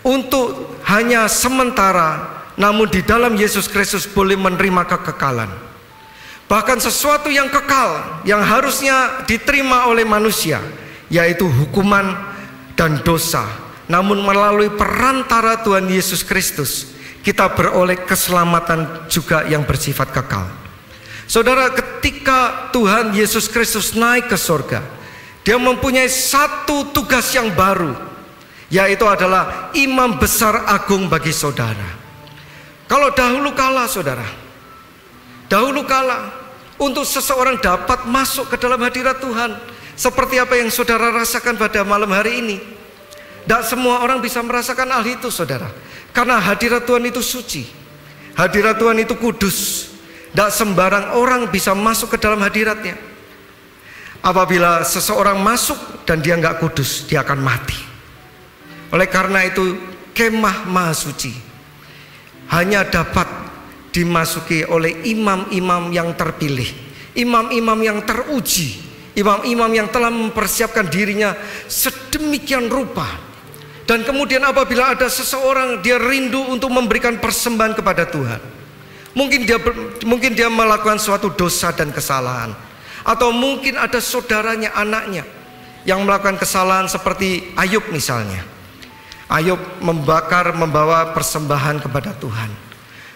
untuk hanya sementara, namun di dalam Yesus Kristus boleh menerima kekekalan. Bahkan sesuatu yang kekal yang harusnya diterima oleh manusia, yaitu hukuman dan dosa, namun melalui perantara Tuhan Yesus Kristus kita beroleh keselamatan juga yang bersifat kekal. Saudara, ketika Tuhan Yesus Kristus naik ke surga, dia mempunyai satu tugas yang baru, yaitu adalah imam besar agung bagi saudara. Kalau dahulu kala saudara, untuk seseorang dapat masuk ke dalam hadirat Tuhan, seperti apa yang saudara rasakan pada malam hari ini, tidak semua orang bisa merasakan hal itu saudara. Karena hadirat Tuhan itu suci, hadirat Tuhan itu kudus. Tidak sembarang orang bisa masuk ke dalam hadiratnya. Apabila seseorang masuk dan dia nggak kudus, dia akan mati. Oleh karena itu kemah maha suci hanya dapat dimasuki oleh imam-imam yang terpilih, imam-imam yang teruji, imam-imam yang telah mempersiapkan dirinya sedemikian rupa. Dan kemudian apabila ada seseorang dia rindu untuk memberikan persembahan kepada Tuhan, mungkin dia melakukan suatu dosa dan kesalahan, atau mungkin ada saudaranya, anaknya yang melakukan kesalahan seperti Ayub misalnya. Ayub membawa persembahan kepada Tuhan,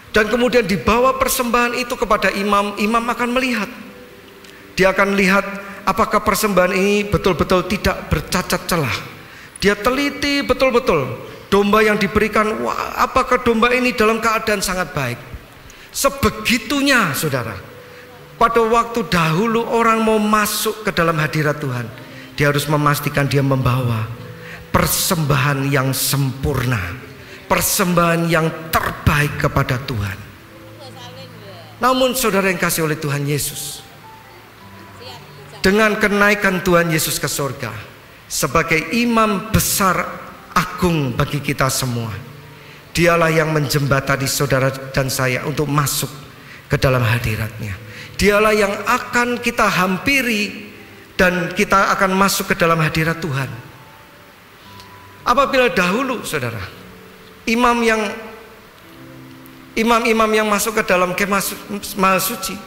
dan kemudian dibawa persembahan itu kepada imam. Imam akan melihat, dia akan lihat apakah persembahan ini betul-betul tidak bercacat celah. Dia teliti betul-betul domba yang diberikan, wah, apakah domba ini dalam keadaan sangat baik. Sebegitunya saudara, pada waktu dahulu orang mau masuk ke dalam hadirat Tuhan, dia harus memastikan dia membawa persembahan yang sempurna, persembahan yang terbaik kepada Tuhan. Namun saudara yang kasih oleh Tuhan Yesus, dengan kenaikan Tuhan Yesus ke surga sebagai imam besar agung bagi kita semua, dialah yang menjembatani saudara dan saya untuk masuk ke dalam hadiratnya. Dialah yang akan kita hampiri dan kita akan masuk ke dalam hadirat Tuhan. Apabila dahulu saudara, imam-imam yang masuk ke dalam kemah maha suci,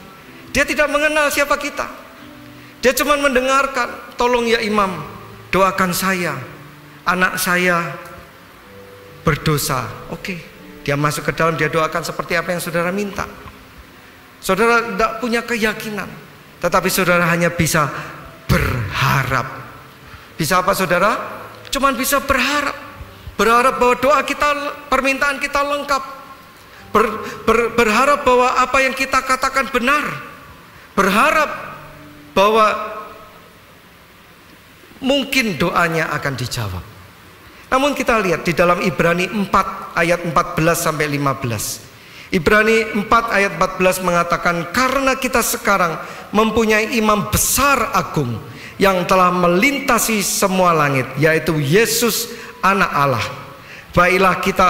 dia tidak mengenal siapa kita. Dia cuma mendengarkan, tolong ya imam, doakan saya, anak saya berdosa. Oke, dia masuk ke dalam, dia doakan seperti apa yang saudara minta. Saudara tidak punya keyakinan, tetapi saudara hanya bisa berharap. Bisa apa saudara? Cuman bisa berharap. Berharap bahwa doa kita, permintaan kita lengkap. Berharap bahwa apa yang kita katakan benar. Berharap bahwa mungkin doanya akan dijawab. Namun kita lihat di dalam Ibrani 4 ayat 14 sampai 15. Ibrani 4 ayat 14 mengatakan, karena kita sekarang mempunyai imam besar agung yang telah melintasi semua langit, yaitu Yesus anak Allah. Baiklah kita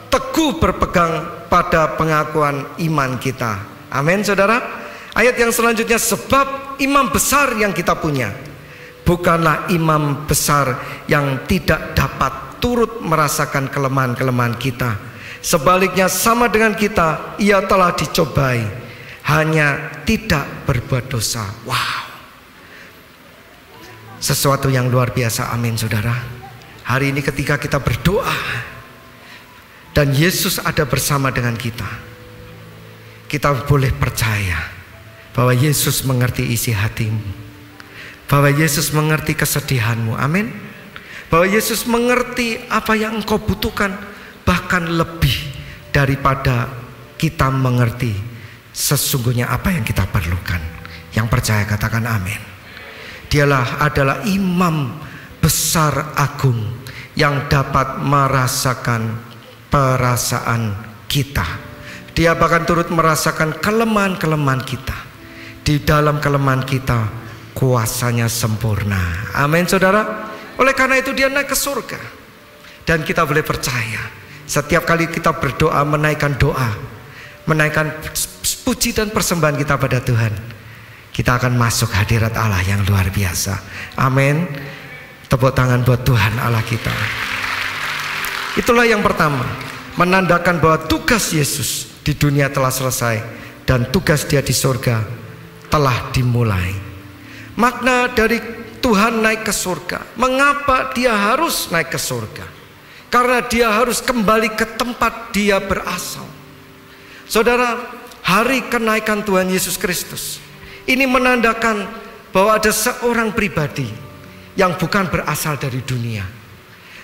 teguh berpegang pada pengakuan iman kita. Amin, saudara. Ayat yang selanjutnya, sebab imam besar yang kita punya bukanlah imam besar yang tidak dapat turut merasakan kelemahan-kelemahan kita. Sebaliknya sama dengan kita, ia telah dicobai, hanya tidak berbuat dosa. Wow, sesuatu yang luar biasa. Amin, saudara. Hari ini ketika kita berdoa dan Yesus ada bersama dengan kita, kita boleh percaya bahwa Yesus mengerti isi hatimu, bahwa Yesus mengerti kesedihanmu. Amin. Bahwa Yesus mengerti apa yang engkau butuhkan, bahkan lebih daripada kita mengerti sesungguhnya apa yang kita perlukan. Yang percaya katakan amin. Dialah adalah imam besar agung yang dapat merasakan perasaan kita. Dia bahkan turut merasakan kelemahan-kelemahan kita. Di dalam kelemahan kita kuasanya sempurna. Amin, saudara. Oleh karena itu dia naik ke surga. Dan kita boleh percaya, setiap kali kita berdoa, menaikkan doa, menaikkan puji dan persembahan kita pada Tuhan, kita akan masuk hadirat Allah yang luar biasa. Amin. Tepuk tangan buat Tuhan Allah kita. Itulah yang pertama, menandakan bahwa tugas Yesus di dunia telah selesai dan tugas dia di surga telah dimulai. Makna dari Tuhan naik ke surga, mengapa dia harus naik ke surga? Karena dia harus kembali ke tempat dia berasal. Saudara, hari kenaikan Tuhan Yesus Kristus ini menandakan bahwa ada seorang pribadi yang bukan berasal dari dunia.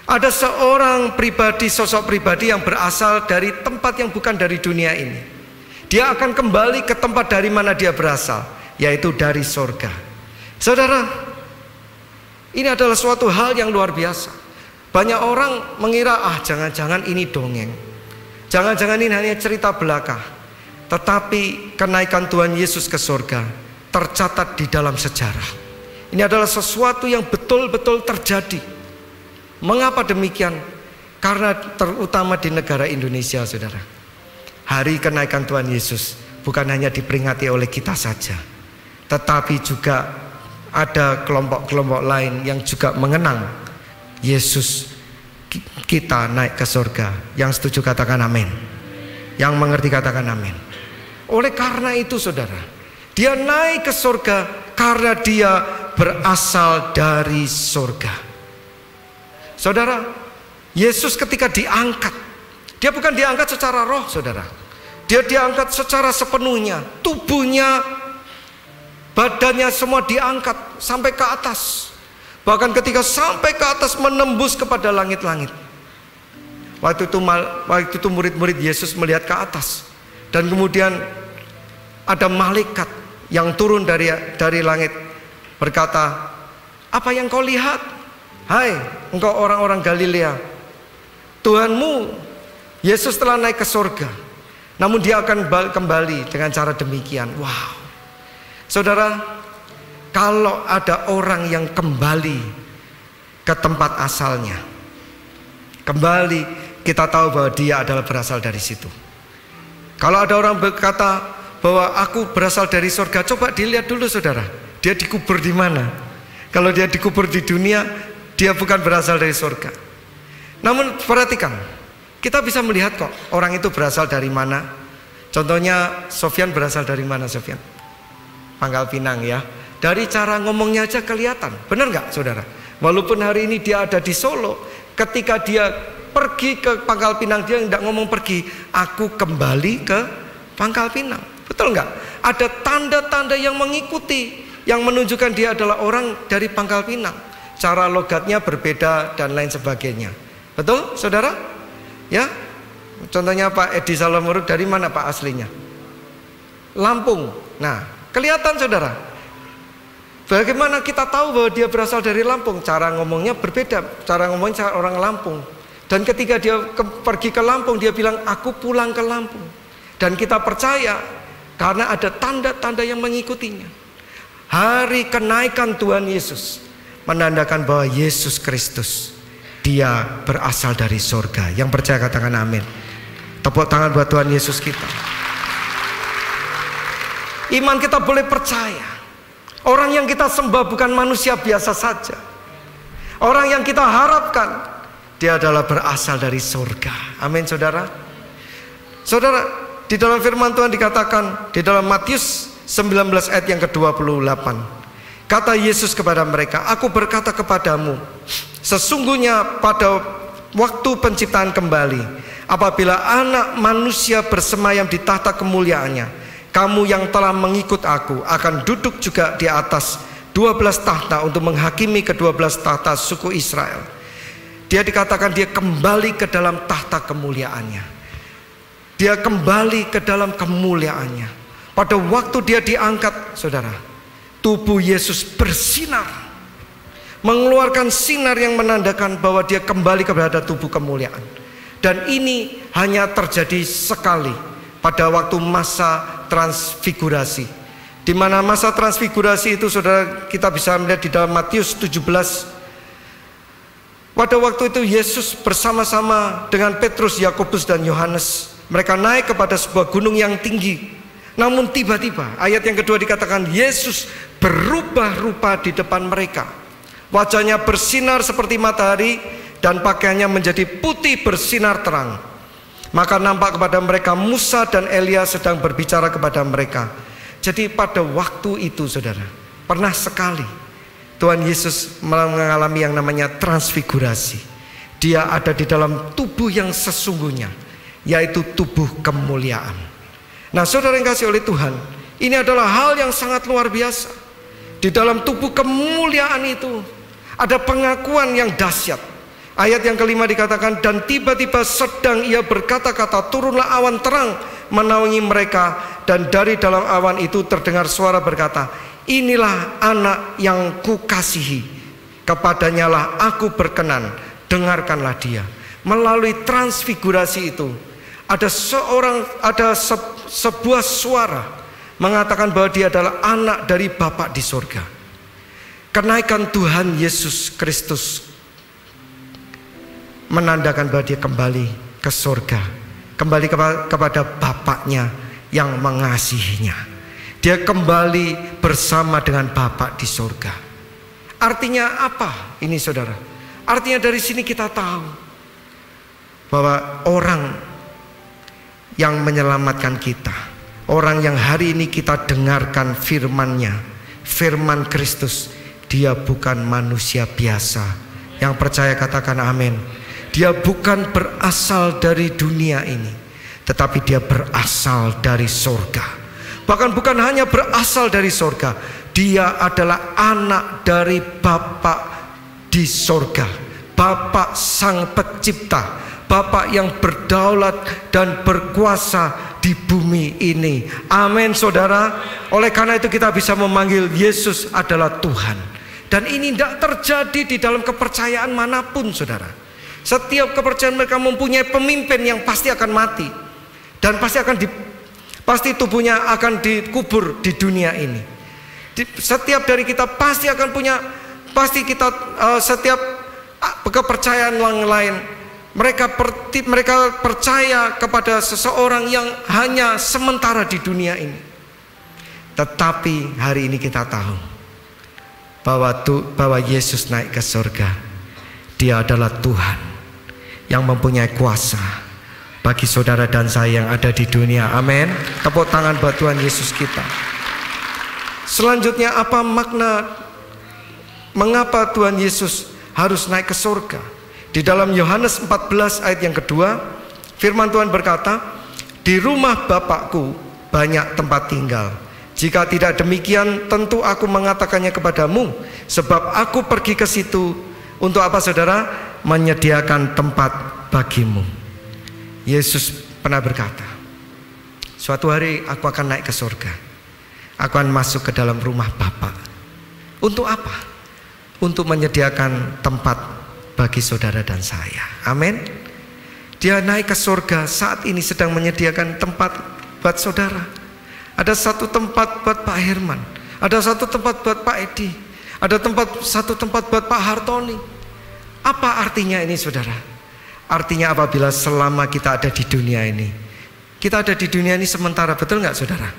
Ada seorang pribadi, sosok pribadi yang berasal dari tempat yang bukan dari dunia ini. Dia akan kembali ke tempat dari mana dia berasal, yaitu dari surga. Saudara, ini adalah suatu hal yang luar biasa. Banyak orang mengira, jangan-jangan ini dongeng, jangan-jangan ini hanya cerita belaka. Tetapi kenaikan Tuhan Yesus ke surga tercatat di dalam sejarah. Ini adalah sesuatu yang betul-betul terjadi. Mengapa demikian? Karena terutama di negara Indonesia, saudara, hari kenaikan Tuhan Yesus bukan hanya diperingati oleh kita saja, tetapi juga ada kelompok-kelompok lain yang juga mengenang Yesus kita naik ke surga. Yang setuju katakan amin. Yang mengerti katakan amin. Oleh karena itu, saudara, dia naik ke surga karena dia berasal dari surga. Saudara, Yesus ketika diangkat, dia bukan diangkat secara roh, saudara. Dia diangkat secara sepenuhnya. Tubuhnya, badannya semua diangkat sampai ke atas. Bahkan ketika sampai ke atas menembus kepada langit-langit. Waktu itu murid-murid Yesus melihat ke atas. Dan kemudian ada malaikat yang turun dari langit berkata, apa yang kau lihat? Hai engkau orang-orang Galilea, Tuhanmu Yesus telah naik ke surga, namun dia akan kembali dengan cara demikian. Wow. Saudara, kalau ada orang yang kembali ke tempat asalnya, kembali, kita tahu bahwa dia adalah berasal dari situ. Kalau ada orang berkata bahwa aku berasal dari surga, coba dilihat dulu, saudara, dia dikubur di mana. Kalau dia dikubur di dunia, dia bukan berasal dari surga. Namun perhatikan, kita bisa melihat kok orang itu berasal dari mana. Contohnya Sofyan berasal dari mana, Sofyan? Pangkal Pinang, ya. Dari cara ngomongnya aja kelihatan. Benar nggak, saudara? Walaupun hari ini dia ada di Solo, ketika dia pergi ke Pangkal Pinang, dia tidak ngomong pergi, aku kembali ke Pangkal Pinang. Betul nggak? Ada tanda-tanda yang mengikuti, yang menunjukkan dia adalah orang dari Pangkal Pinang. Cara logatnya berbeda dan lain sebagainya. Betul, saudara? Ya. Contohnya Pak Edi Salomuruk dari mana Pak aslinya? Lampung. Nah, kelihatan, saudara. Bagaimana kita tahu bahwa dia berasal dari Lampung? Cara ngomongnya berbeda, cara ngomongnya orang Lampung. Dan ketika dia pergi ke Lampung, dia bilang, aku pulang ke Lampung. Dan kita percaya karena ada tanda-tanda yang mengikutinya. Hari kenaikan Tuhan Yesus menandakan bahwa Yesus Kristus, dia berasal dari surga. Yang percaya katakan amin. Tepuk tangan buat Tuhan Yesus kita. Iman kita boleh percaya. Orang yang kita sembah bukan manusia biasa saja. Orang yang kita harapkan, dia adalah berasal dari surga. Amin saudara. Saudara, di dalam firman Tuhan dikatakan di dalam Matius 19 ayat yang ke-28. Kata Yesus kepada mereka, aku berkata kepadamu, sesungguhnya pada waktu penciptaan kembali, apabila anak manusia bersemayam di tahta kemuliaannya, kamu yang telah mengikut aku akan duduk juga di atas 12 tahta untuk menghakimi ke-12 tahta suku Israel. Dia dikatakan dia kembali ke dalam tahta kemuliaannya. Dia kembali ke dalam kemuliaannya. Pada waktu dia diangkat, saudara, tubuh Yesus bersinar, mengeluarkan sinar yang menandakan bahwa dia kembali kepada tubuh kemuliaan. Dan ini hanya terjadi sekali pada waktu masa transfigurasi. Di mana masa transfigurasi itu saudara kita bisa melihat di dalam Matius 17. Pada waktu itu Yesus bersama-sama dengan Petrus, Yakobus dan Yohanes, mereka naik kepada sebuah gunung yang tinggi. Namun tiba-tiba ayat yang kedua dikatakan Yesus berubah rupa di depan mereka. Wajahnya bersinar seperti matahari dan pakaiannya menjadi putih bersinar terang. Maka nampak kepada mereka Musa dan Elia sedang berbicara kepada mereka. Jadi pada waktu itu saudara, pernah sekali Tuhan Yesus mengalami yang namanya transfigurasi. Dia ada di dalam tubuh yang sesungguhnya, yaitu tubuh kemuliaan. Nah saudara yang kasih oleh Tuhan, ini adalah hal yang sangat luar biasa. Di dalam tubuh kemuliaan itu ada pengakuan yang dahsyat. Ayat yang kelima dikatakan, dan tiba-tiba sedang ia berkata-kata, turunlah awan terang menaungi mereka, dan dari dalam awan itu terdengar suara berkata, inilah anak yang kukasihi, kepadanya lah aku berkenan, dengarkanlah dia. Melalui transfigurasi itu ada sebuah suara mengatakan bahwa dia adalah anak dari Bapa di surga. Kenaikan Tuhan Yesus Kristus menandakan bahwa dia kembali ke surga, kembali kepada Bapaknya yang mengasihinya. Dia kembali bersama dengan Bapa di surga. Artinya apa ini saudara? Artinya dari sini kita tahu bahwa orang yang menyelamatkan kita, orang yang hari ini kita dengarkan firman-Nya, firman Kristus, dia bukan manusia biasa. Yang percaya katakan amin. Dia bukan berasal dari dunia ini, tetapi dia berasal dari surga. Bahkan bukan hanya berasal dari surga, dia adalah anak dari Bapa di surga, Bapa Sang Pencipta, Bapa yang berdaulat dan berkuasa di bumi ini. Amin saudara. Oleh karena itu kita bisa memanggil Yesus adalah Tuhan. Dan ini tidak terjadi di dalam kepercayaan manapun saudara. Setiap kepercayaan mereka mempunyai pemimpin yang pasti akan mati, dan pasti tubuhnya akan dikubur di dunia ini. Setiap dari kita pasti akan punya, setiap kepercayaan yang lain. Mereka percaya kepada seseorang yang hanya sementara di dunia ini. Tetapi hari ini kita tahu bahwa Yesus naik ke surga. Dia adalah Tuhan yang mempunyai kuasa bagi saudara dan saya yang ada di dunia. Amin. Tepuk tangan buat Tuhan Yesus kita. Selanjutnya, apa makna mengapa Tuhan Yesus harus naik ke surga? Di dalam Yohanes 14 ayat yang kedua, firman Tuhan berkata, di rumah Bapakku banyak tempat tinggal. Jika tidak demikian, tentu aku mengatakannya kepadamu, sebab aku pergi ke situ untuk apa saudara? Menyediakan tempat bagimu. Yesus pernah berkata, suatu hari aku akan naik ke surga, aku akan masuk ke dalam rumah Bapa. Untuk apa? Untuk menyediakan tempat bagi saudara dan saya. Amin. Dia naik ke surga, saat ini sedang menyediakan tempat buat saudara. Ada satu tempat buat Pak Herman, ada satu tempat buat Pak Edi, ada satu tempat buat Pak Hartoni. Apa artinya ini saudara? Artinya apabila selama kita ada di dunia ini, kita ada di dunia ini sementara, betul nggak saudara?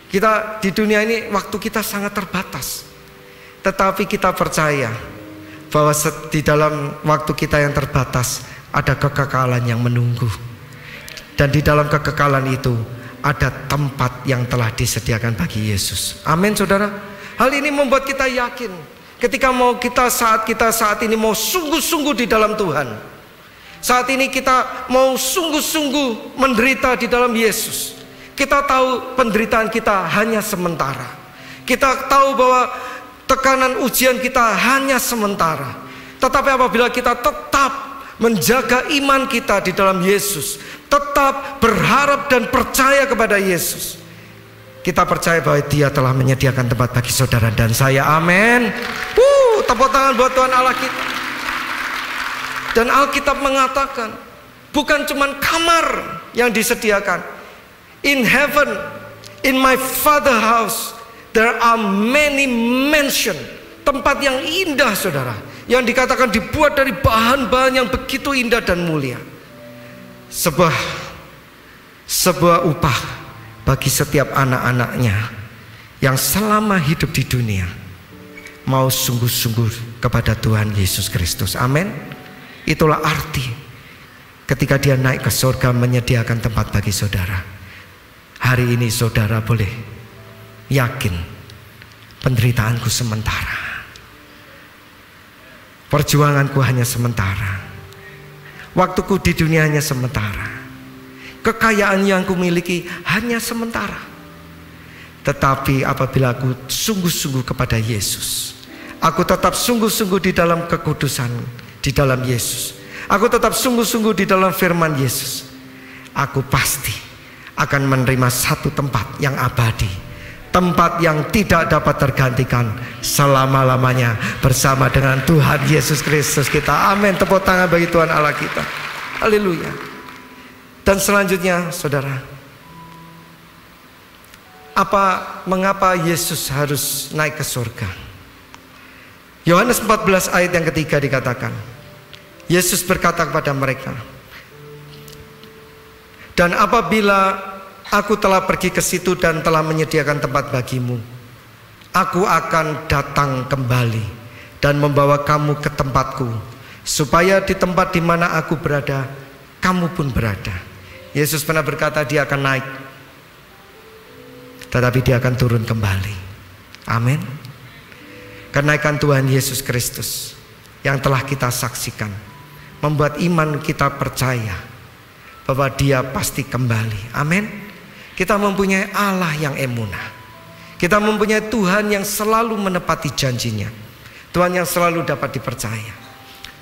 Kita di dunia ini waktu kita sangat terbatas. Tetapi kita percaya bahwa di dalam waktu kita yang terbatas ada kekekalan yang menunggu. Dan di dalam kekekalan itu ada tempat yang telah disediakan bagi Yesus. Amin saudara. Hal ini membuat kita yakin ketika kita saat ini mau sungguh-sungguh di dalam Tuhan. Saat ini kita mau sungguh-sungguh menderita di dalam Yesus. Kita tahu penderitaan kita hanya sementara. Kita tahu bahwa tekanan ujian kita hanya sementara. Tetapi apabila kita tetap menjaga iman kita di dalam Yesus, tetap berharap dan percaya kepada Yesus, kita percaya bahwa Dia telah menyediakan tempat bagi saudara dan saya. Amin. Tepuk tangan buat Tuhan Allah kita. Dan Alkitab mengatakan bukan cuma kamar yang disediakan. In heaven, in my Father's house, there are many mansion. Tempat yang indah saudara, yang dikatakan dibuat dari bahan-bahan yang begitu indah dan mulia. Sebuah upah bagi setiap anak-anaknya yang selama hidup di dunia mau sungguh-sungguh kepada Tuhan Yesus Kristus. Amin. Itulah arti ketika Dia naik ke surga menyediakan tempat bagi saudara. Hari ini saudara boleh yakin penderitaanku sementara, perjuanganku hanya sementara, waktuku di dunia hanya sementara, kekayaan yang kumiliki hanya sementara. Tetapi apabila aku sungguh-sungguh kepada Yesus, aku tetap sungguh-sungguh di dalam kekudusan, di dalam Yesus, aku tetap sungguh-sungguh di dalam firman Yesus, aku pasti akan menerima satu tempat yang abadi, tempat yang tidak dapat tergantikan selama-lamanya bersama dengan Tuhan Yesus Kristus kita. Amin. Tepuk tangan bagi Tuhan Allah kita. Haleluya. Dan selanjutnya saudara, mengapa Yesus harus naik ke surga? Yohanes 14 ayat yang ketiga dikatakan, Yesus berkata kepada mereka, dan apabila aku telah pergi ke situ dan telah menyediakan tempat bagimu, aku akan datang kembali dan membawa kamu ke tempatku, supaya di tempat di mana aku berada, kamu pun berada. Yesus pernah berkata Dia akan naik, tetapi Dia akan turun kembali. Amin. Kenaikan Tuhan Yesus Kristus yang telah kita saksikan membuat iman kita percaya bahwa Dia pasti kembali. Amin. Kita mempunyai Allah yang emunah. Kita mempunyai Tuhan yang selalu menepati janjinya. Tuhan yang selalu dapat dipercaya.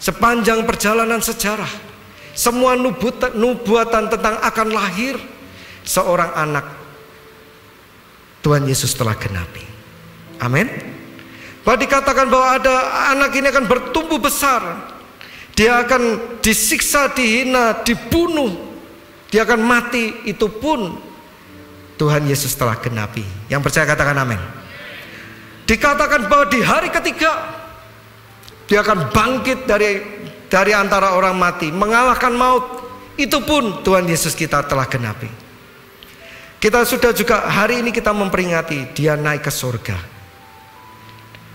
Sepanjang perjalanan sejarah, semua nubuatan tentang akan lahir seorang anak, Tuhan Yesus telah genapi. Amin. Bahwa dikatakan bahwa ada anak ini akan bertumbuh besar, dia akan disiksa, dihina, dibunuh, dia akan mati. Itu pun Tuhan Yesus telah genapi. Yang percaya katakan amin. Dikatakan bahwa di hari ketiga Dia akan bangkit dari antara orang mati, mengalahkan maut. Itu pun Tuhan Yesus kita telah genapi. Kita sudah juga hari ini kita memperingati Dia naik ke surga,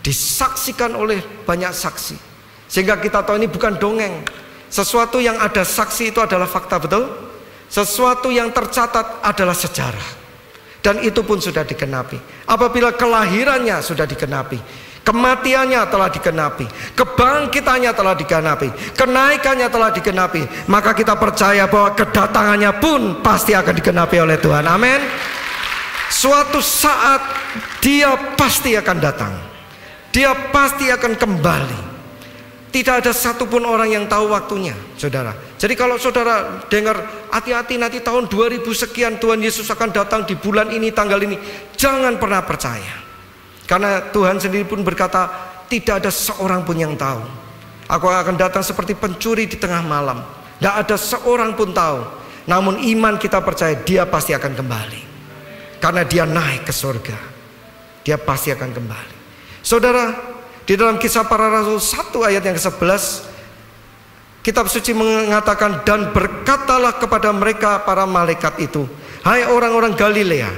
disaksikan oleh banyak saksi, sehingga kita tahu ini bukan dongeng. Sesuatu yang ada saksi itu adalah fakta, betul? Sesuatu yang tercatat adalah sejarah. Dan itu pun sudah digenapi. Apabila kelahirannya sudah digenapi, kematiannya telah digenapi, kebangkitannya telah digenapi, kenaikannya telah digenapi, maka kita percaya bahwa kedatangannya pun pasti akan digenapi oleh Tuhan. Amin. Suatu saat Dia pasti akan datang, Dia pasti akan kembali. Tidak ada satupun orang yang tahu waktunya, saudara. Jadi kalau saudara dengar hati-hati nanti tahun 2000 sekian Tuhan Yesus akan datang di bulan ini, tanggal ini, jangan pernah percaya. Karena Tuhan sendiri pun berkata, tidak ada seorang pun yang tahu. Aku akan datang seperti pencuri di tengah malam. Tidak ada seorang pun tahu. Namun iman kita percaya dia pasti akan kembali. Karena dia naik ke surga, dia pasti akan kembali. Saudara, di dalam Kisah Para Rasul 1 ayat yang ke-11, Kitab suci mengatakan, dan berkatalah kepada mereka para malaikat itu, hai orang-orang Galilea,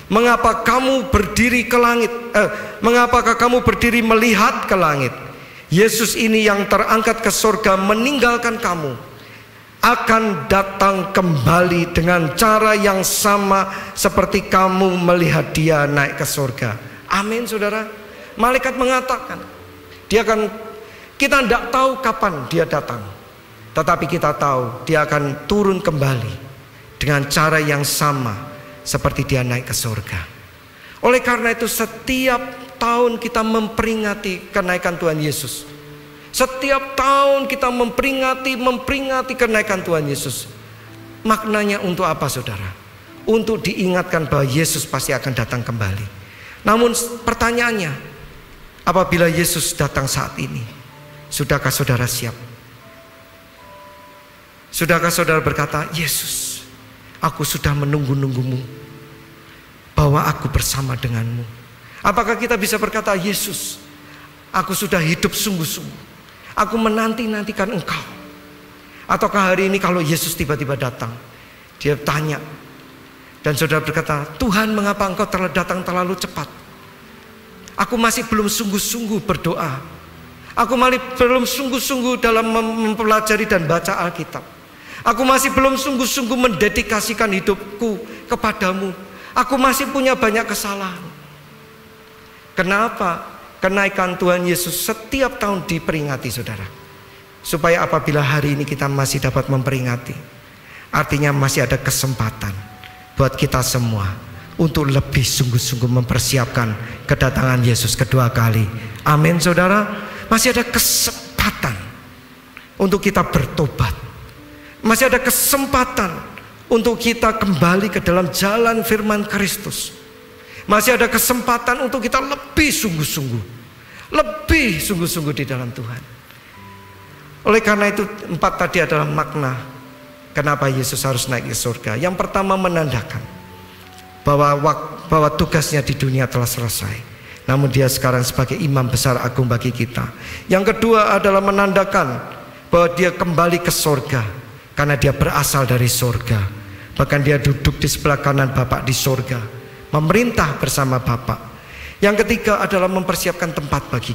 mengapa kamu berdiri ke langit? Mengapakah kamu berdiri melihat ke langit? Yesus ini yang terangkat ke surga meninggalkan kamu, akan datang kembali dengan cara yang sama seperti kamu melihat dia naik ke surga. Amin, saudara. Malaikat mengatakan, kita tidak tahu kapan dia datang, tetapi kita tahu dia akan turun kembali dengan cara yang sama seperti dia naik ke surga. Oleh karena itu setiap tahun kita memperingati kenaikan Tuhan Yesus. Setiap tahun kita memperingati kenaikan Tuhan Yesus. Maknanya untuk apa, saudara? Untuk diingatkan bahwa Yesus pasti akan datang kembali. Namun pertanyaannya, apabila Yesus datang saat ini, sudahkah saudara siap? Sudahkah saudara berkata, Yesus, aku sudah menunggu-nunggumu, bahwa aku bersama denganmu? Apakah kita bisa berkata, Yesus, aku sudah hidup sungguh-sungguh, aku menanti-nantikan engkau? Ataukah hari ini kalau Yesus tiba-tiba datang, dia tanya, dan saudara berkata, Tuhan, mengapa engkau datang terlalu cepat? Aku masih belum sungguh-sungguh berdoa, aku masih belum sungguh-sungguh dalam mempelajari dan baca Alkitab. Aku masih belum sungguh-sungguh mendedikasikan hidupku kepadamu. Aku masih punya banyak kesalahan. Kenapa kenaikan Tuhan Yesus setiap tahun diperingati, saudara? Supaya apabila hari ini kita masih dapat memperingati, artinya masih ada kesempatan buat kita semua untuk lebih sungguh-sungguh mempersiapkan kedatangan Yesus kedua kali. Amin, saudara. Masih ada kesempatan untuk kita bertobat. Masih ada kesempatan untuk kita kembali ke dalam jalan firman Kristus. Masih ada kesempatan untuk kita lebih sungguh-sungguh, lebih sungguh-sungguh di dalam Tuhan. Oleh karena itu 4 tadi adalah makna kenapa Yesus harus naik ke surga. Yang pertama menandakan bahwa tugasnya di dunia telah selesai, namun dia sekarang sebagai imam besar agung bagi kita. Yang kedua adalah menandakan bahwa dia kembali ke surga, karena dia berasal dari surga. Bahkan dia duduk di sebelah kanan Bapa di surga, memerintah bersama Bapa. Yang ketiga adalah mempersiapkan tempat bagi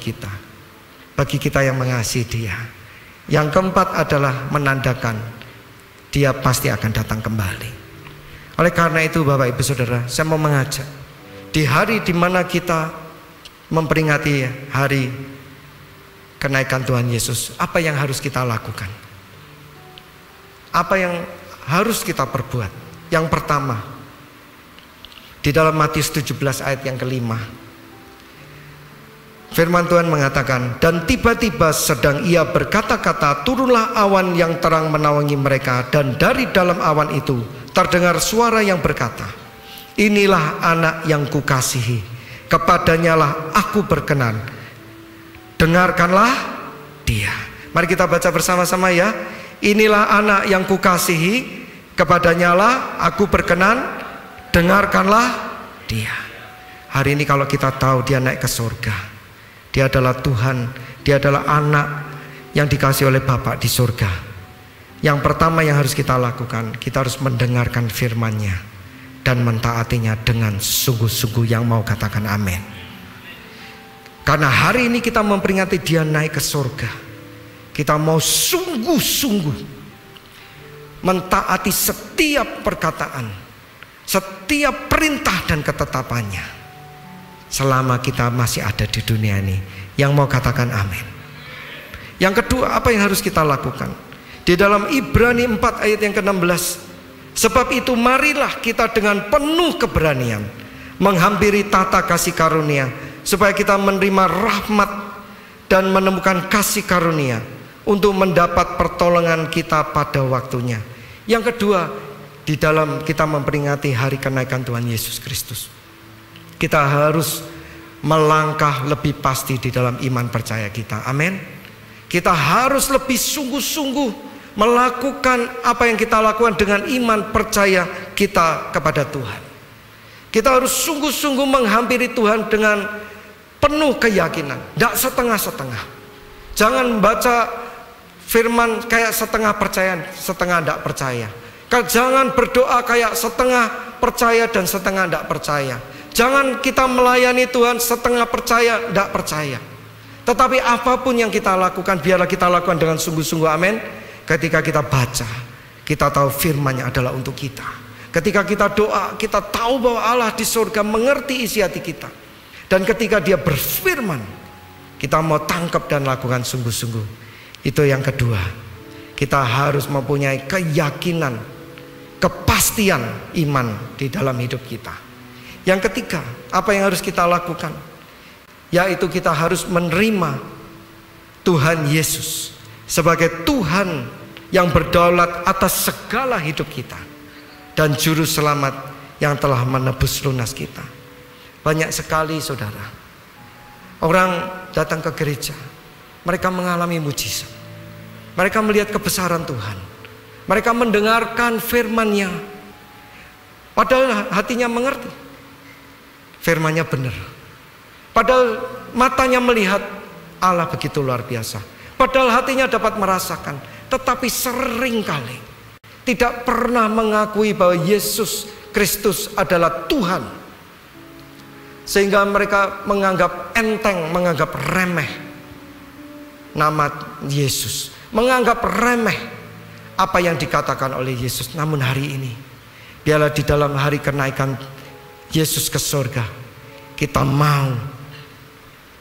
kita yang mengasihi dia. Yang keempat adalah menandakan dia pasti akan datang kembali. Oleh karena itu Bapak Ibu Saudara, saya mau mengajak, di hari dimana kita memperingati hari kenaikan Tuhan Yesus, apa yang harus kita lakukan? Apa yang harus kita perbuat? Yang pertama, di dalam Matius 17 ayat yang ke-5, firman Tuhan mengatakan, dan tiba-tiba sedang ia berkata-kata, turunlah awan yang terang menaungi mereka, dan dari dalam awan itu terdengar suara yang berkata, inilah anak yang kukasihi, kepadanya lah aku berkenan, dengarkanlah dia. Mari kita baca bersama-sama ya. Inilah anak yang kukasihi, kepadanya lah aku berkenan, dengarkanlah dia. Hari ini kalau kita tahu dia naik ke surga, dia adalah Tuhan, dia adalah anak yang dikasihi oleh Bapa di surga. Yang pertama yang harus kita lakukan, kita harus mendengarkan firman-Nya dan mentaatinya dengan sungguh-sungguh. Yang mau katakan amin. Karena hari ini kita memperingati dia naik ke surga, kita mau sungguh-sungguh mentaati setiap perkataan, setiap perintah dan ketetapannya selama kita masih ada di dunia ini. Yang mau katakan amin. Yang kedua, apa yang harus kita lakukan? Di dalam Ibrani 4 ayat yang ke-16, sebab itu marilah kita dengan penuh keberanian menghampiri tata kasih karunia, supaya kita menerima rahmat dan menemukan kasih karunia untuk mendapat pertolongan kita pada waktunya. Yang kedua, di dalam kita memperingati hari kenaikan Tuhan Yesus Kristus, kita harus melangkah lebih pasti di dalam iman percaya kita. Amin. Kita harus lebih sungguh-sungguh melakukan apa yang kita lakukan dengan iman percaya kita kepada Tuhan. Kita harus sungguh-sungguh menghampiri Tuhan dengan penuh keyakinan, tidak setengah-setengah. Jangan baca firman kayak setengah percaya, setengah tidak percaya. Jangan berdoa kayak setengah percaya dan setengah tidak percaya. Jangan kita melayani Tuhan setengah percaya, tidak percaya. Tetapi apapun yang kita lakukan, biarlah kita lakukan dengan sungguh-sungguh. Amin. Ketika kita baca, kita tahu firman-Nya adalah untuk kita. Ketika kita doa, kita tahu bahwa Allah di surga mengerti isi hati kita. Dan ketika Dia berfirman, kita mau tangkap dan lakukan sungguh-sungguh. Itu yang kedua. Kita harus mempunyai keyakinan, kepastian iman di dalam hidup kita. Yang ketiga, apa yang harus kita lakukan? Yaitu kita harus menerima Tuhan Yesus sebagai Tuhan yang berdaulat atas segala hidup kita dan juru selamat yang telah menebus lunas kita. Banyak sekali saudara, orang datang ke gereja, mereka mengalami mujizat, mereka melihat kebesaran Tuhan, mereka mendengarkan firman-Nya, padahal hatinya mengerti firman-Nya benar, padahal matanya melihat Allah begitu luar biasa, padahal hatinya dapat merasakan, tetapi seringkali tidak pernah mengakui bahwa Yesus Kristus adalah Tuhan, sehingga mereka menganggap enteng, menganggap remeh nama Yesus, menganggap remeh apa yang dikatakan oleh Yesus. Namun hari ini, biarlah di dalam hari kenaikan Yesus ke surga, kita mau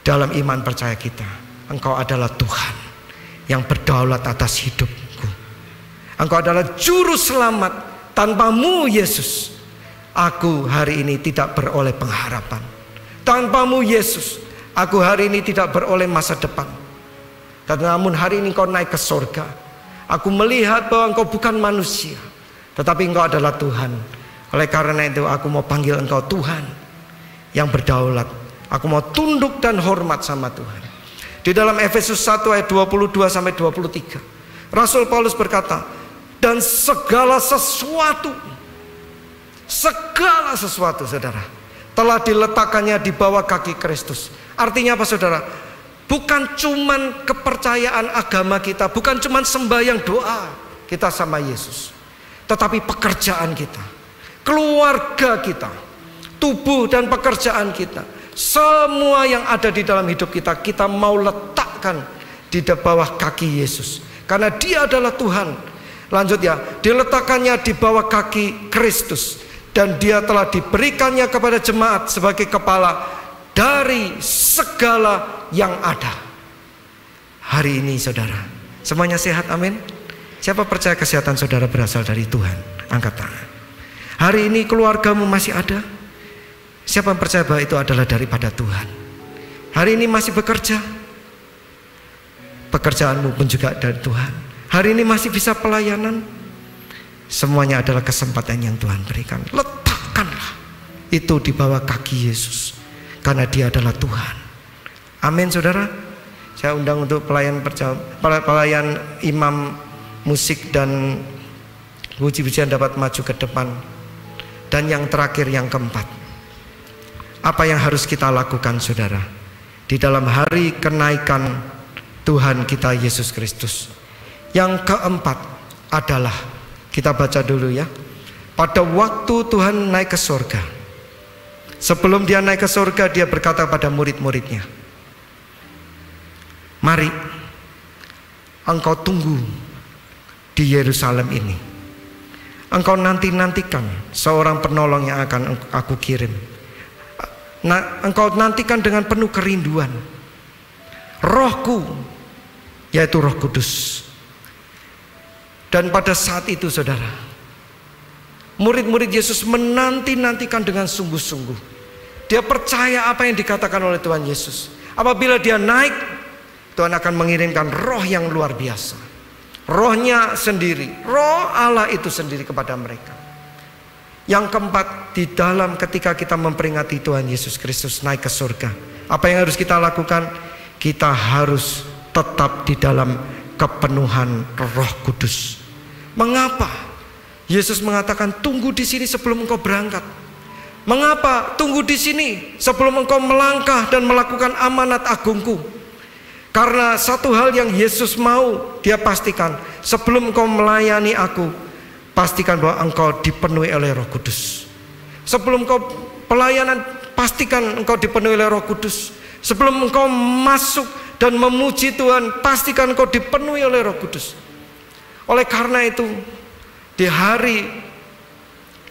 dalam iman percaya kita, Engkau adalah Tuhan yang berdaulat atas hidupku. Engkau adalah juru selamat. Tanpamu Yesus, aku hari ini tidak beroleh pengharapan. Tanpamu Yesus, aku hari ini tidak beroleh masa depan. Dan namun hari ini Engkau naik ke surga, aku melihat bahwa Engkau bukan manusia, tetapi Engkau adalah Tuhan. Oleh karena itu aku mau panggil Engkau Tuhan yang berdaulat. Aku mau tunduk dan hormat sama Tuhan. Di dalam Efesus 1 ayat 22 sampai 23, Rasul Paulus berkata, dan segala sesuatu saudara, telah diletakkannya di bawah kaki Kristus. Artinya apa saudara? Bukan cuman kepercayaan agama kita, bukan cuman sembahyang doa kita sama Yesus, tetapi pekerjaan kita, keluarga kita, tubuh dan pekerjaan kita, semua yang ada di dalam hidup kita, kita mau letakkan di bawah kaki Yesus, karena Dia adalah Tuhan. Lanjut ya, diletakkannya di bawah kaki Kristus, dan Dia telah diberikannya kepada jemaat sebagai kepala dari segala yang ada. Hari ini saudara, semuanya sehat, amin. Siapa percaya kesehatan saudara berasal dari Tuhan? Angkat tangan. Hari ini keluargamu masih ada? Siapa yang percaya bahwa itu adalah daripada Tuhan? Hari ini masih bekerja? Pekerjaanmu pun juga dari Tuhan. Hari ini masih bisa pelayanan? Semuanya adalah kesempatan yang Tuhan berikan. Letakkanlah itu di bawah kaki Yesus, karena Dia adalah Tuhan. Amin saudara. Saya undang untuk pelayan imam musik dan puji-pujian dapat maju ke depan. Dan yang terakhir, yang keempat, apa yang harus kita lakukan saudara di dalam hari kenaikan Tuhan kita Yesus Kristus? Yang keempat adalah, kita baca dulu ya, pada waktu Tuhan naik ke surga, sebelum Dia naik ke surga, Dia berkata pada murid-muridnya, mari engkau tunggu di Yerusalem ini, engkau nantikan seorang penolong yang akan aku kirim. Nah, engkau nantikan dengan penuh kerinduan Rohku, yaitu Roh Kudus. Dan pada saat itu saudara, murid-murid Yesus menanti-nantikan dengan sungguh-sungguh. Dia percaya apa yang dikatakan oleh Tuhan Yesus. Apabila Dia naik, Tuhan akan mengirimkan roh yang luar biasa. Rohnya sendiri, roh Allah itu sendiri kepada mereka. Yang keempat, di dalam ketika kita memperingati Tuhan Yesus Kristus naik ke surga, apa yang harus kita lakukan? Kita harus tetap di dalam kepenuhan Roh Kudus. Mengapa Yesus mengatakan tunggu di sini sebelum engkau berangkat? Mengapa tunggu di sini sebelum engkau melangkah dan melakukan amanat agungku? Karena satu hal yang Yesus mau dia pastikan, sebelum engkau melayani aku, pastikan bahwa engkau dipenuhi oleh Roh Kudus. Sebelum engkau pelayanan, pastikan engkau dipenuhi oleh Roh Kudus. Sebelum engkau masuk dan memuji Tuhan, pastikan engkau dipenuhi oleh Roh Kudus. Oleh karena itu, di hari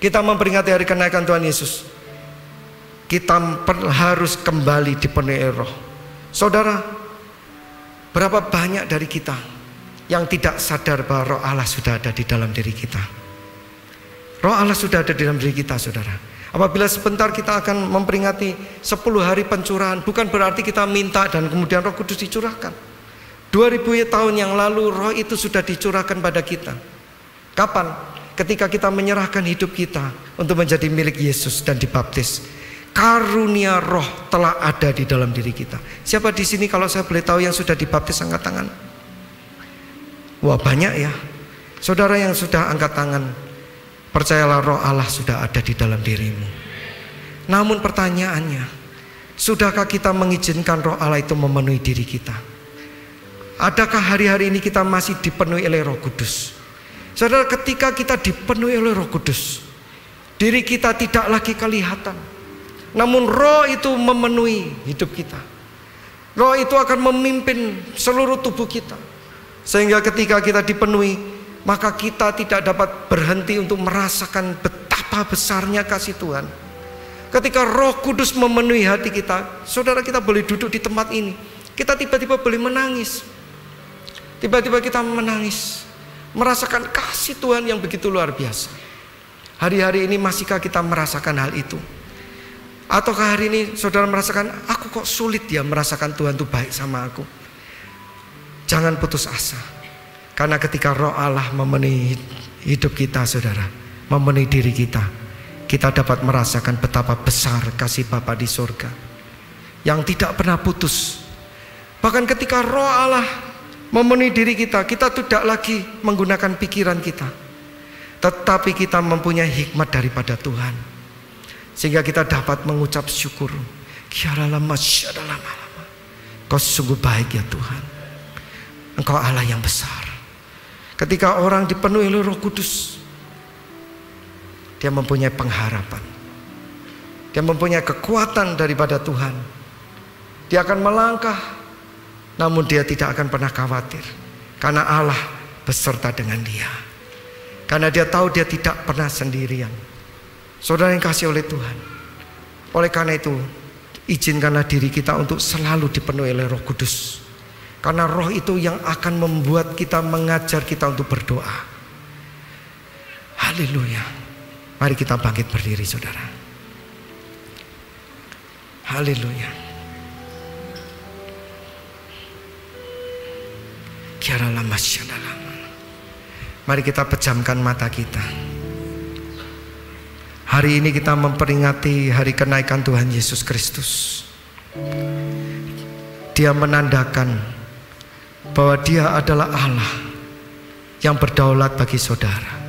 kita memperingati hari kenaikan Tuhan Yesus, kita harus kembali dipenuhi oleh Roh. Saudara, berapa banyak dari kita yang tidak sadar bahwa Roh Allah sudah ada di dalam diri kita? Roh Allah sudah ada di dalam diri kita, saudara. Apabila sebentar kita akan memperingati 10 hari pencurahan, bukan berarti kita minta dan kemudian Roh Kudus dicurahkan. 2000 tahun yang lalu Roh itu sudah dicurahkan pada kita. Kapan? Ketika kita menyerahkan hidup kita untuk menjadi milik Yesus dan dibaptis. Karunia Roh telah ada di dalam diri kita. Siapa di sini kalau saya boleh tahu yang sudah dibaptis, angkat tangan? Wah, banyak ya. Saudara yang sudah angkat tangan, percayalah Roh Allah sudah ada di dalam dirimu. Namun pertanyaannya, sudahkah kita mengizinkan Roh Allah itu memenuhi diri kita? Adakah hari-hari ini kita masih dipenuhi oleh Roh Kudus? Saudara, ketika kita dipenuhi oleh Roh Kudus, diri kita tidak lagi kelihatan, namun Roh itu memenuhi hidup kita. Roh itu akan memimpin seluruh tubuh kita. Sehingga ketika kita dipenuhi, maka kita tidak dapat berhenti untuk merasakan betapa besarnya kasih Tuhan. Ketika Roh Kudus memenuhi hati kita, saudara, kita boleh duduk di tempat ini, kita tiba-tiba boleh menangis. Tiba-tiba kita menangis, merasakan kasih Tuhan yang begitu luar biasa. Hari-hari ini masihkah kita merasakan hal itu? Ataukah hari ini saudara merasakan, aku kok sulit ya merasakan Tuhan itu baik sama aku? Jangan putus asa. Karena ketika Roh Allah memenuhi hidup kita, saudara, memenuhi diri kita, kita dapat merasakan betapa besar kasih Bapa di surga yang tidak pernah putus. Bahkan ketika Roh Allah memenuhi diri kita, kita tidak lagi menggunakan pikiran kita, tetapi kita mempunyai hikmat daripada Tuhan, sehingga kita dapat mengucap syukur. Kau sungguh baik ya Tuhan, Engkau Allah yang besar. Ketika orang dipenuhi oleh Roh Kudus, dia mempunyai pengharapan, dia mempunyai kekuatan daripada Tuhan. Dia akan melangkah, namun dia tidak akan pernah khawatir, karena Allah beserta dengan dia. Karena dia tahu dia tidak pernah sendirian. Saudara yang kasih oleh Tuhan, oleh karena itu izinkanlah diri kita untuk selalu dipenuhi oleh Roh Kudus. Karena Roh itu yang akan membuat kita, mengajar kita untuk berdoa. Haleluya. Mari kita bangkit berdiri, saudara. Haleluya. Mari kita pejamkan mata kita. Hari ini kita memperingati hari kenaikan Tuhan Yesus Kristus. Dia menandakan bahwa dia adalah Allah yang berdaulat bagi saudara.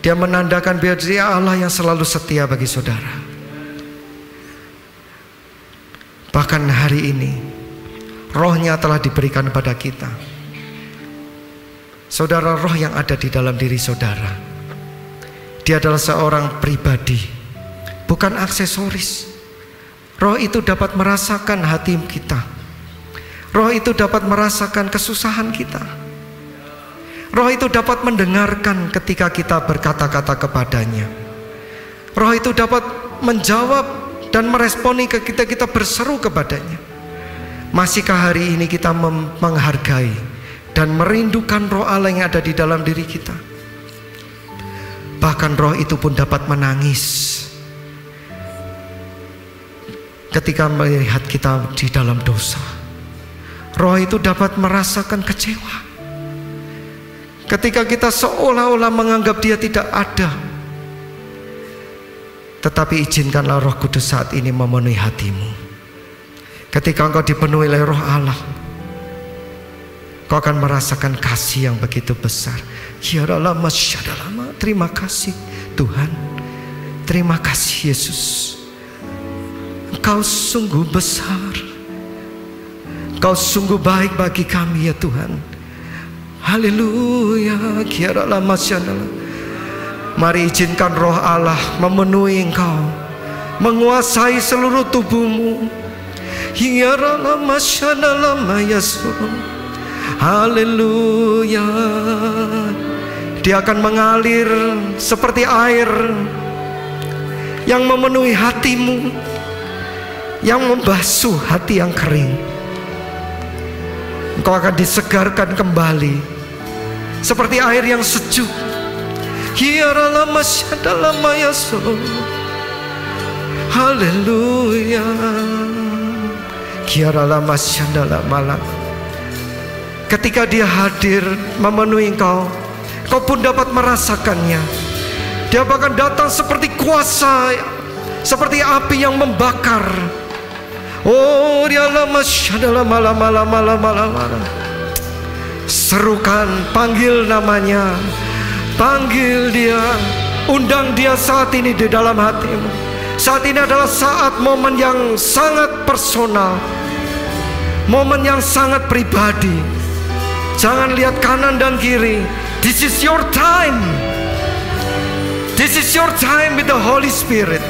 Dia menandakan bahwa dia Allah yang selalu setia bagi saudara. Bahkan hari ini Roh-Nya telah diberikan kepada kita. Saudara, Roh yang ada di dalam diri saudara, dia adalah seorang pribadi, bukan aksesoris. Roh itu dapat merasakan hati kita. Roh itu dapat merasakan kesusahan kita. Roh itu dapat mendengarkan ketika kita berkata-kata kepadanya. Roh itu dapat menjawab dan meresponi ketika kita berseru kepadanya. Masihkah hari ini kita menghargai dan merindukan Roh Allah yang ada di dalam diri kita? Bahkan Roh itu pun dapat menangis ketika melihat kita di dalam dosa. Roh itu dapat merasakan kecewa ketika kita seolah-olah menganggap dia tidak ada. Tetapi izinkanlah Roh Kudus saat ini memenuhi hatimu. Ketika engkau dipenuhi oleh Roh Allah, kau akan merasakan kasih yang begitu besar. Terima kasih Tuhan. Terima kasih Yesus. Engkau sungguh besar. Engkau sungguh baik bagi kami ya Tuhan. Haleluya. Mari izinkan Roh Allah memenuhi engkau, menguasai seluruh tubuhmu. Haleluya. Dia akan mengalir seperti air yang memenuhi hatimu, yang membasuh hati yang kering. Engkau akan disegarkan kembali seperti air yang sejuk. Haleluya. Ketika dia hadir memenuhi engkau, kau pun dapat merasakannya. Dia bahkan datang seperti kuasa, seperti api yang membakar. Oh, dialah masyadalah malam. Serukan, panggil namanya, panggil dia, undang dia saat ini di dalam hatimu. Saat ini adalah saat momen yang sangat personal, momen yang sangat pribadi. Jangan lihat kanan dan kiri. This is your time. This is your time with the Holy Spirit.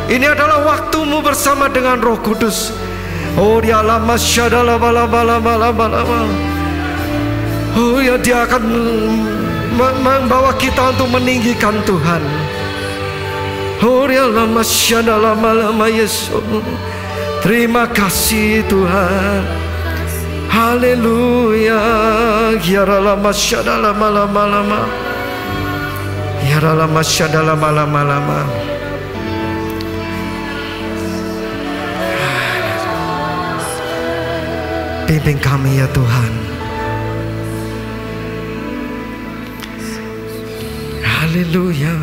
Ini adalah waktumu bersama dengan Roh Kudus. Oh, dialah masyadalah bala. Oh ya, dia akan membawa kita untuk meninggikan Tuhan. Oh, dialah masyadalah malama Yesus. Terima kasih Tuhan. Haleluya. Yaralah masyadalah malama. Yaralah masyadalah malama. Pimpin kami ya Tuhan. Haleluya.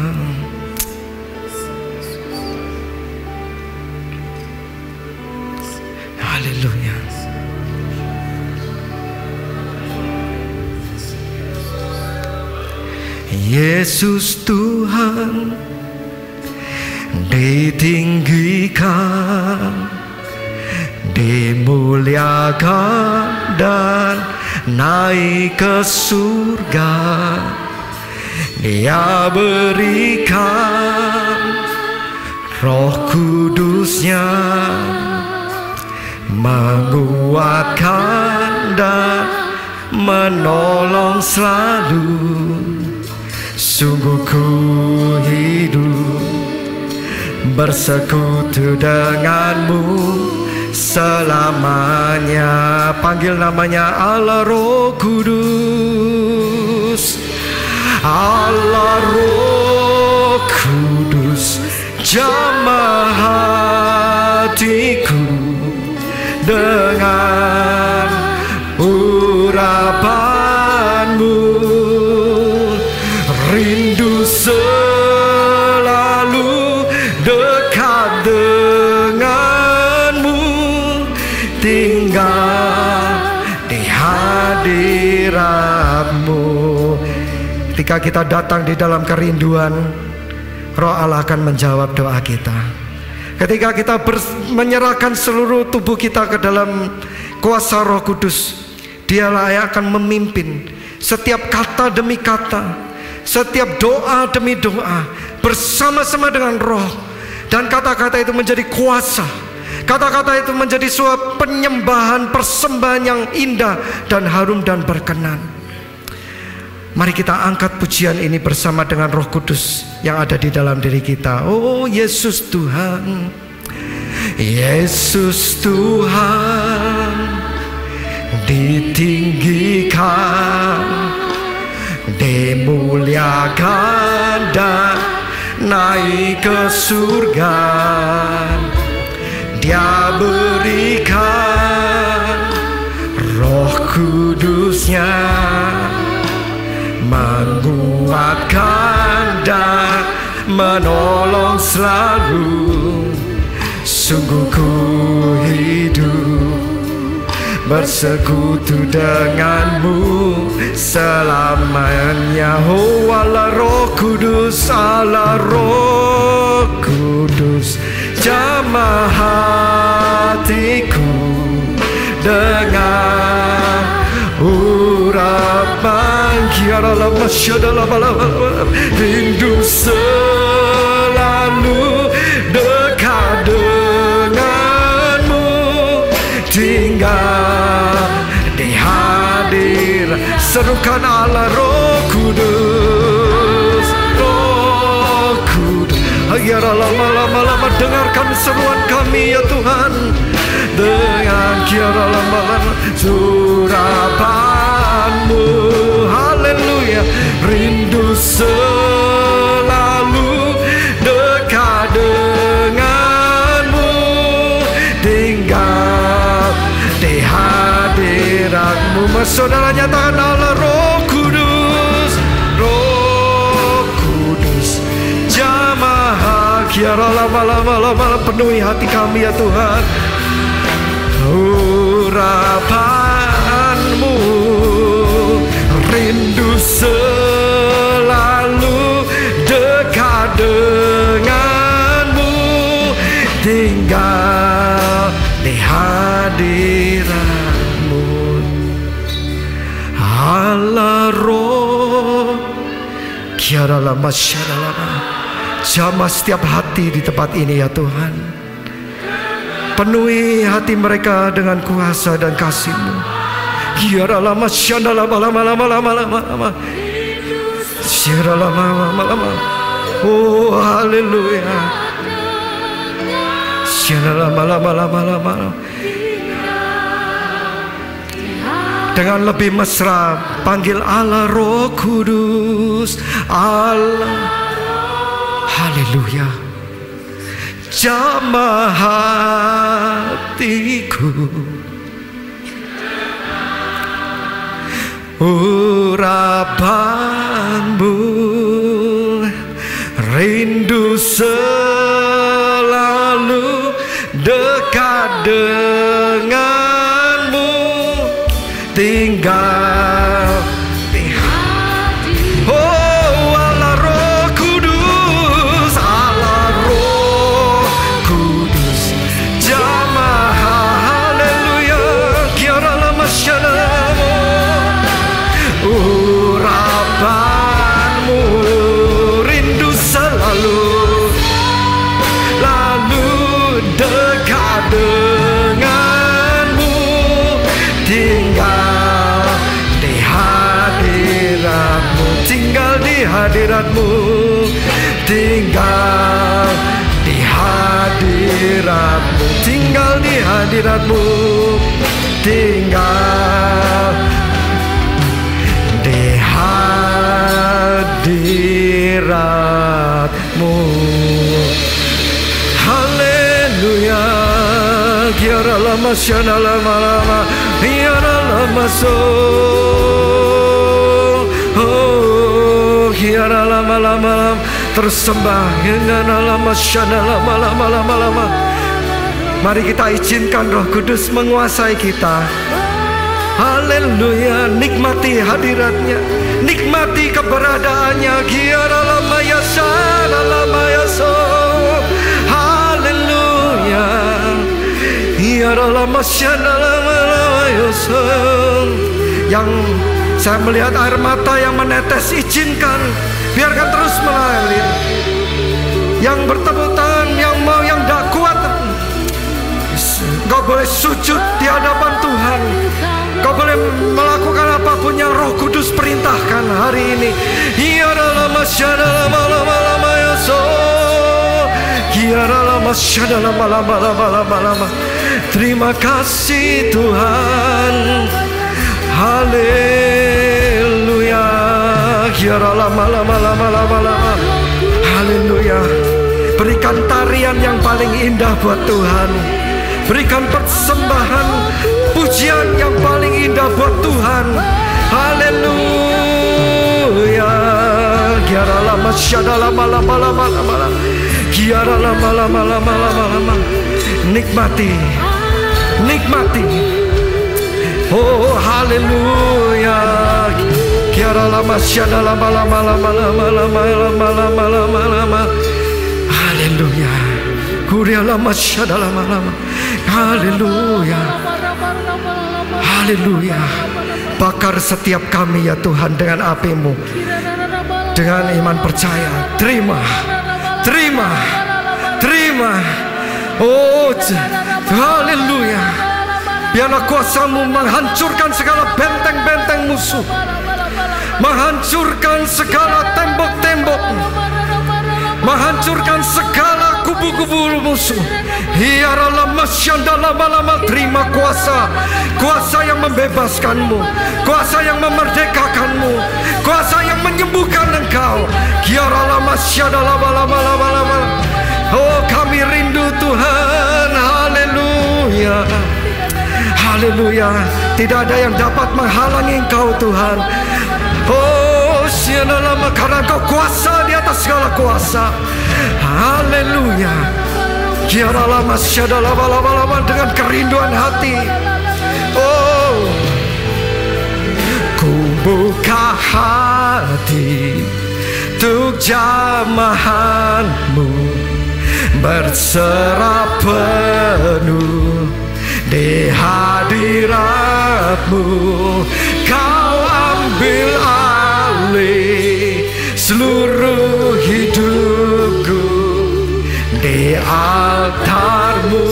Haleluya. Yesus Tuhan ditinggikan, dimuliakan dan naik ke surga. Dia berikan Roh Kudusnya, menguatkan dan menolong selalu. Sungguh ku hidup bersekutu denganmu selamanya. Panggil namanya Allah Roh Kudus. Allah Roh Kudus, jamah hatiku dengan urapanmu. Rindu selalu dekat denganmu, tinggal di hadiratmu. Ketika kita datang di dalam kerinduan, Roh Allah akan menjawab doa kita. Ketika kita menyerahkan seluruh tubuh kita ke dalam kuasa Roh Kudus, Dialah yang akan memimpin setiap kata demi kata, setiap doa demi doa, bersama-sama dengan Roh. Dan kata-kata itu menjadi kuasa. Kata-kata itu menjadi suatu penyembahan, persembahan yang indah dan harum dan berkenan. Mari kita angkat pujian ini bersama dengan Roh Kudus yang ada di dalam diri kita. Oh Yesus Tuhan, Yesus Tuhan, ditinggikan, dimuliakan dan naik ke surga. Dia berikan Roh Kudusnya, menguatkan dan menolong menolong selalu. Sungguh ku hidup bersekutu denganmu selamanya. Oh Allah Roh Kudus, Allah Roh Kudus, jamah hatiku dengan urapan kiara rindu selalu dekat denganmu, tinggal di hadir. Serukan Allah Roh Kudus, Roh Kudus. Agar lama-lama dengarkan seruan kami ya Tuhan, dengan kiara lama-lama surapanmu. Haleluya. Rindu selalu dekat denganmu, tinggal di hadiratmu. Saudara nyatakan Allah Roh Kudus, Roh Kudus, jamah kiara lama-lama penuhi hati kami ya Tuhan. Urapanmu, rindu selalu dekat denganmu, tinggal di hadiratmu. Allah Roh kiara lama syaralama, jamah setiap hati di tempat ini ya Tuhan. Penuhi hati mereka dengan kuasa dan kasih-Mu. Kiara lama syanda lama. Syara lama. Oh haleluya. Syara lama. Dengan lebih mesra panggil Allah Roh Kudus, Allah. Haleluya. Jamah hatiku, urapanmu, rindu selalu dekat denganmu, tinggal di hati. Oh Allah Roh Kudus, Allah Roh Kudus, jamah haleluya kiara lama syalamu. Urapanmu, rindu selalu lalu dekat denganmu, tinggal di hadiratmu, tinggal di hadiratmu, tinggal di hadiratmu, tinggal di hadiratmu, tinggal di hadiratmu. Haleluya. Kiara lama syana lama. Kiara lama so. Oh kiara lama. Tersembah dengan lama syana lama. Mari kita izinkan Roh Kudus menguasai kita. Haleluya, nikmati hadiratnya, nikmati keberadaannya. Kiara lama ya sana lama ya so. Haleluya. Kiara lama sana lama ya so. Yang saya melihat air mata yang menetes, izinkan, biarkan terus mengalir. Yang bertepuk tangan, yang mau, yang tidak kuat, kau boleh sujud di hadapan Tuhan. Kau boleh melakukan apapun yang Roh Kudus perintahkan hari ini. Terima kasih Tuhan. Haleluya. Haleluya. Berikan tarian yang paling indah buat Tuhan. Berikan persembahan pujian yang paling indah buat Tuhan. Haleluya. Kiara lama syada lama. Kiara lama. Nikmati. Oh haleluya. Kiara lama syada lama. Haleluya. Kuria lama syada lama. Haleluya. Haleluya. Bakar setiap kami ya Tuhan dengan api-Mu, dengan iman percaya. Terima. Oh haleluya. Biarlah kuasa-Mu menghancurkan segala benteng-benteng musuh, menghancurkan segala tembok-tembok, menghancurkan segala kubu-kubu musuh. Terima kuasa yang membebaskan-Mu, kuasa yang memerdekakan-Mu, kuasa yang menyembuhkan Engkau. Oh kami rindu Tuhan. Haleluya. Haleluya. Tidak ada yang dapat menghalangi Engkau Tuhan. Oh karena Engkau kuasa di atas segala kuasa. Haleluya. Kiara lama syada lama dengan kerinduan hati. Oh, ku buka hati untuk jamahan-Mu, berserah penuh di hadirat-Mu. Kau ambil alih seluruh hidupku di altar-Mu.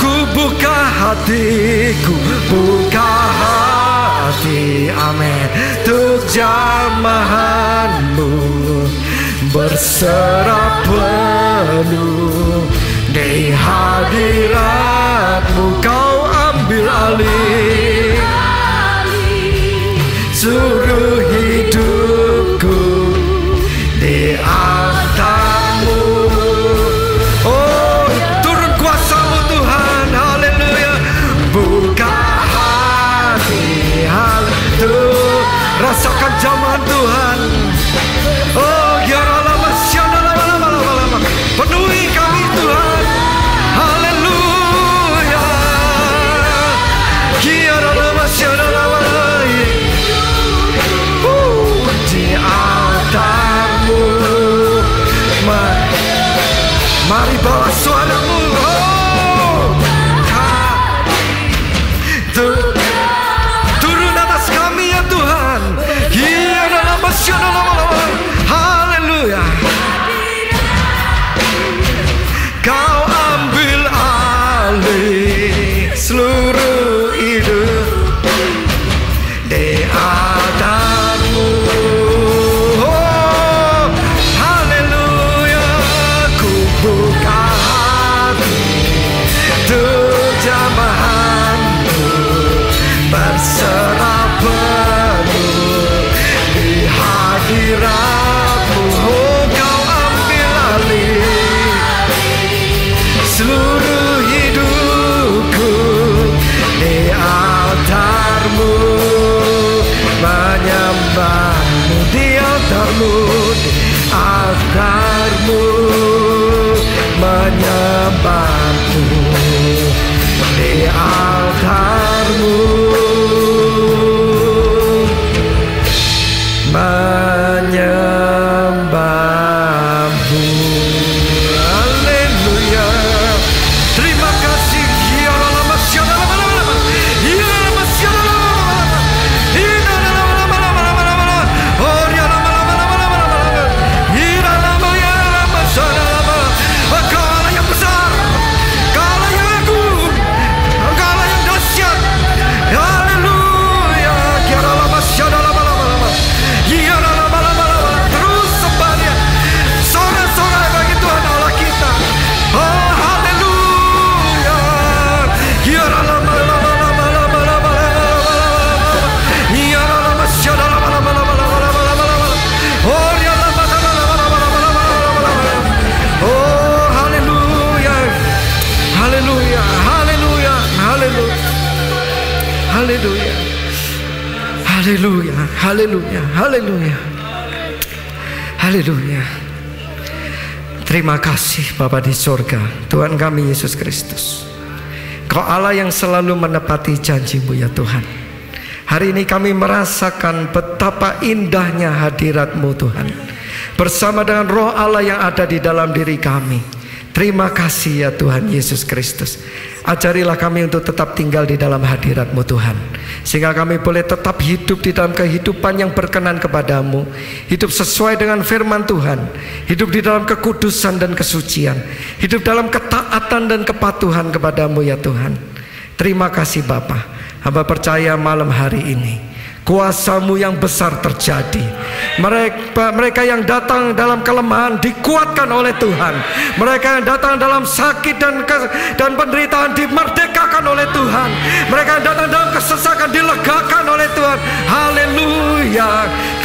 Ku buka hatiku, buka hati, amin, untuk jamahan-Mu, berserah penuh di hadirat-Mu. Kau ambil alih seluruh hidupku di altar-Mu. Oh, turun kuasa-Mu Tuhan. Haleluya. Buka hati, haleluya. Rasakan jamahan Tuhan. Oh, penuhi kami Tuhan. Haleluya. Di altar-Mu, mari bawa suaramu. Turun atas kami ya Tuhan. Haleluya. Kau ambil alih seluruh hidup di altar-Mu. Oh, haleluya. Ku buka hati untuk jamahan-Mu, berserah penuh di hadirat-Mu. Oh, Kau ambil alih seluruh hidupku di altar-Mu, menyembah-Mu di altar-Mu, di altar-Mu, menyembah-Mu di altar-Mu, menyembah-Mu. Haleluya. Terima kasih. Engkaulah yang besar, Engkaulah yang agung, Engkaulah yang dahsyat. Haleluya. Terus sembah Dia, sorak-sorak bagi Tuhan Allah kita. Oh haleluya. Oh haleluya. Haleluya. Haleluya. Haleluya. Haleluya. Haleluya. Haleluya. Haleluya. Haleluya. Terima kasih Bapa di sorga, Tuhan kami Yesus Kristus. Kau Allah yang selalu menepati janji-Mu ya Tuhan. Hari ini kami merasakan betapa indahnya hadirat-Mu Tuhan, bersama dengan roh Allah yang ada di dalam diri kami. Terima kasih ya Tuhan Yesus Kristus. Ajarilah kami untuk tetap tinggal di dalam hadirat-Mu Tuhan, sehingga kami boleh tetap hidup di dalam kehidupan yang berkenan kepadamu, hidup sesuai dengan firman Tuhan, hidup di dalam kekudusan dan kesucian, hidup dalam ketaatan dan kepatuhan kepadamu ya Tuhan. Terima kasih Bapa. Hamba percaya malam hari ini kuasa-Mu yang besar terjadi. Mereka yang datang dalam kelemahan dikuatkan oleh Tuhan. Mereka yang datang dalam sakit dan penderitaan dimerdekakan oleh Tuhan. Mereka yang datang dalam kesesakan dilegakan oleh Tuhan. Haleluya.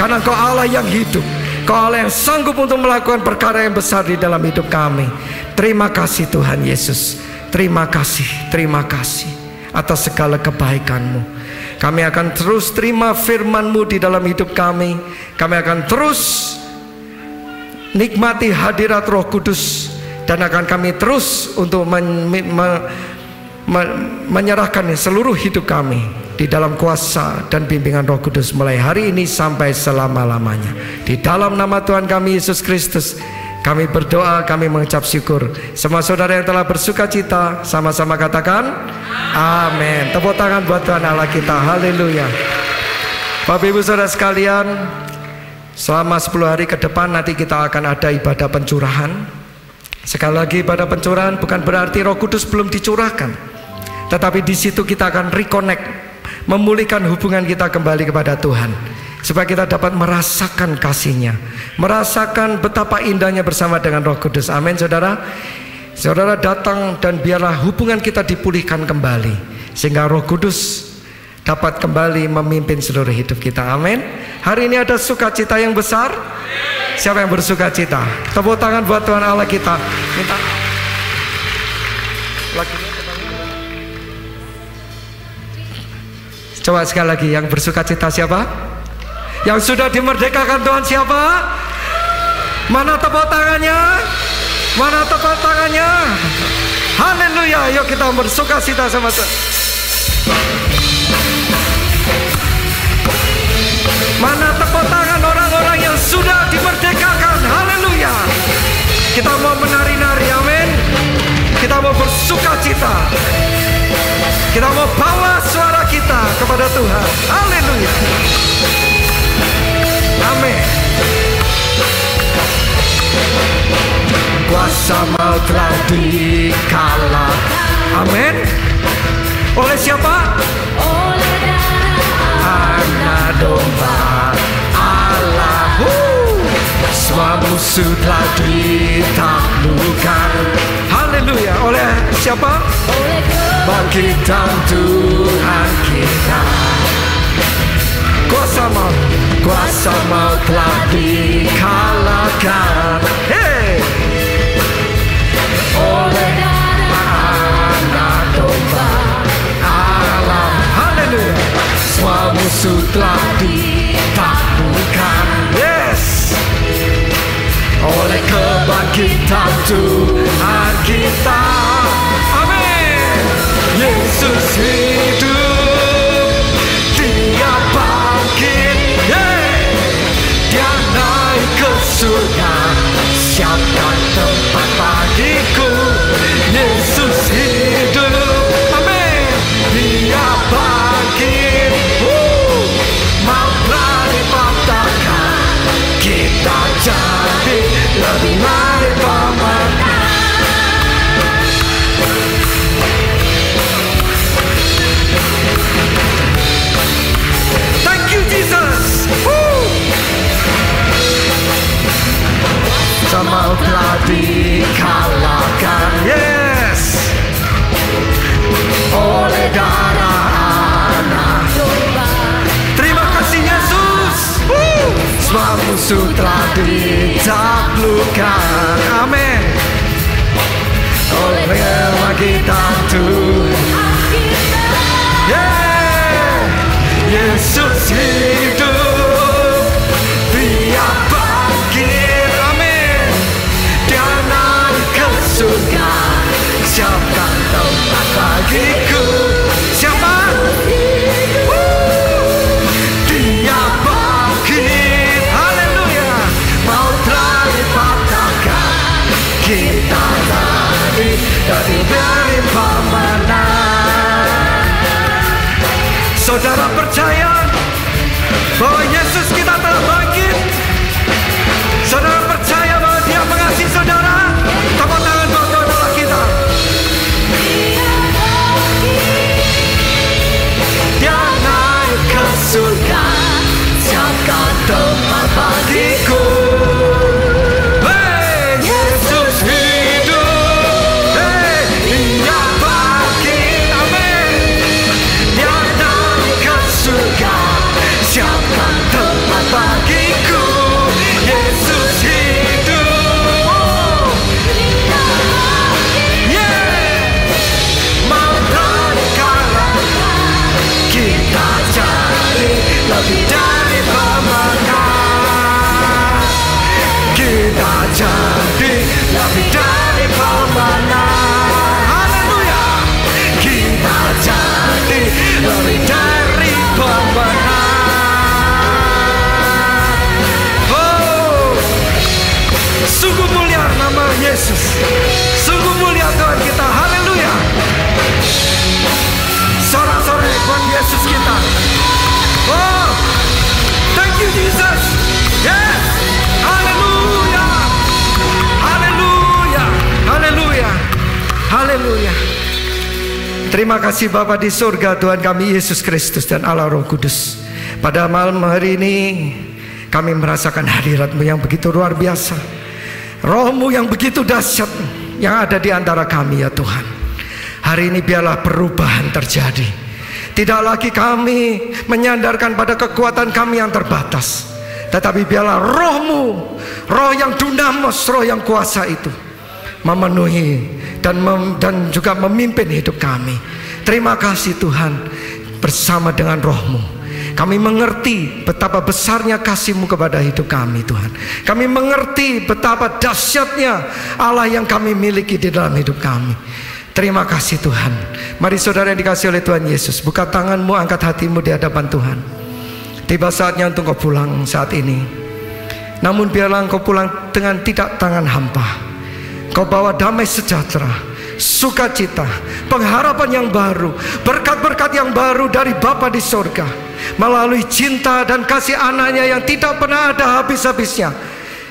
Karena Kau Allah yang hidup, Kau Allah yang sanggup untuk melakukan perkara yang besar di dalam hidup kami. Terima kasih Tuhan Yesus. Terima kasih atas segala kebaikan-Mu. Kami akan terus terima firman-Mu di dalam hidup kami. Kami akan terus nikmati hadirat Roh Kudus, dan akan kami terus untuk menyerahkan seluruh hidup kami di dalam kuasa dan bimbingan Roh Kudus mulai hari ini sampai selama-lamanya. Di dalam nama Tuhan kami Yesus Kristus kami berdoa, kami mengucap syukur. Semua saudara yang telah bersuka cita sama-sama katakan amin. Tepuk tangan buat Tuhan Allah kita. Haleluya. Bapak Ibu saudara sekalian, selama 10 hari ke depan nanti kita akan ada ibadah pencurahan. Sekali lagi, ibadah pencurahan bukan berarti Roh Kudus belum dicurahkan, tetapi di situ kita akan reconnect, memulihkan hubungan kita kembali kepada Tuhan, supaya kita dapat merasakan kasih-Nya, merasakan betapa indahnya bersama dengan Roh Kudus. Amin saudara. Saudara datang dan biarlah hubungan kita dipulihkan kembali, sehingga Roh Kudus dapat kembali memimpin seluruh hidup kita. Amin. Hari ini ada sukacita yang besar. Siapa yang bersukacita? Tepuk tangan buat Tuhan Allah kita. Minta lagunya. Coba sekali lagi, yang bersukacita siapa? Yang sudah dimerdekakan Tuhan siapa? Mana tepuk tangannya? Mana tepuk tangannya? Haleluya. Yuk kita bersukacita sama Tuhan. Mana tepuk tangan orang-orang yang sudah dimerdekakan? Haleluya. Kita mau menari-nari, amin. Kita mau bersukacita. Kita mau bawa suara kita kepada Tuhan. Haleluya. Amin. Kuasa maut telah dikalah. Amin. Oleh siapa? Oleh Anak domba Allah. Semua musuh telah ditaklukkan. Haleluya. Oleh siapa? oleh Bangkitan Tuhan kita. Kuasa maut telah dikalahkan. Hey! Oleh Anak domba Allah. Haleluya. Semua musuh telah ditaklukkan. Yes. Oleh kebangkitan Tuhan kita. Amin. Yesus hidup, Dia bangkit, Dia naik ke surga, siapkan tempat bagiku. Yesus hidup, amin. Dia bangkit, mautlah dipatahkan, kita jadi lebih dari pemenang. Thank you Jesus. Sama telah dikalahkan, yes, oleh darah Anak domba. Terima kasih Yesus. Semua musuh telah ditaklukkan. Amin. Oleh kebangkitan Tuhan. Yeah. Yesus hidup, Dia bangkit. siapkan tempat bagiku. Hey, Yesus hidup, hey, Dia bangkit, amin. Dia naik ke surga, siapkan tempat bagiku. Yesus hidup, yeah. Mau dan kalah, kita jadi lebih dari pemenang. Kita jadi lebih dari pemenang. Haleluya. Kita jadi lebih dari pemenang. Oh, sungguh mulia nama Yesus. Sungguh mulia Tuhan kita. Haleluya. Sorak-sorai Tuhan Yesus kita. Oh, thank you Jesus. Yes. Haleluya. Haleluya. Haleluya. Haleluya. Terima kasih Bapa di surga, Tuhan kami Yesus Kristus dan Allah Roh Kudus. Pada malam hari ini kami merasakan hadirat-Mu yang begitu luar biasa, Roh-Mu yang begitu dahsyat yang ada di antara kami ya Tuhan. Hari ini biarlah perubahan terjadi. Tidak lagi kami menyandarkan pada kekuatan kami yang terbatas, tetapi biarlah Roh-Mu, Roh yang dunamos, Roh yang kuasa itu memenuhi dan juga memimpin hidup kami. Terima kasih Tuhan, bersama dengan Roh-Mu kami mengerti betapa besarnya kasih-Mu kepada hidup kami Tuhan. Kami mengerti betapa dahsyatnya Allah yang kami miliki di dalam hidup kami. Terima kasih Tuhan. Mari saudara yang dikasihi oleh Tuhan Yesus, buka tanganmu, angkat hatimu di hadapan Tuhan. Tiba saatnya untuk kau pulang saat ini. Namun biarlah engkau pulang dengan tidak tangan hampa. Kau bawa damai sejahtera, sukacita, pengharapan yang baru, berkat-berkat yang baru dari Bapa di sorga, melalui cinta dan kasih anaknya yang tidak pernah ada habis-habisnya.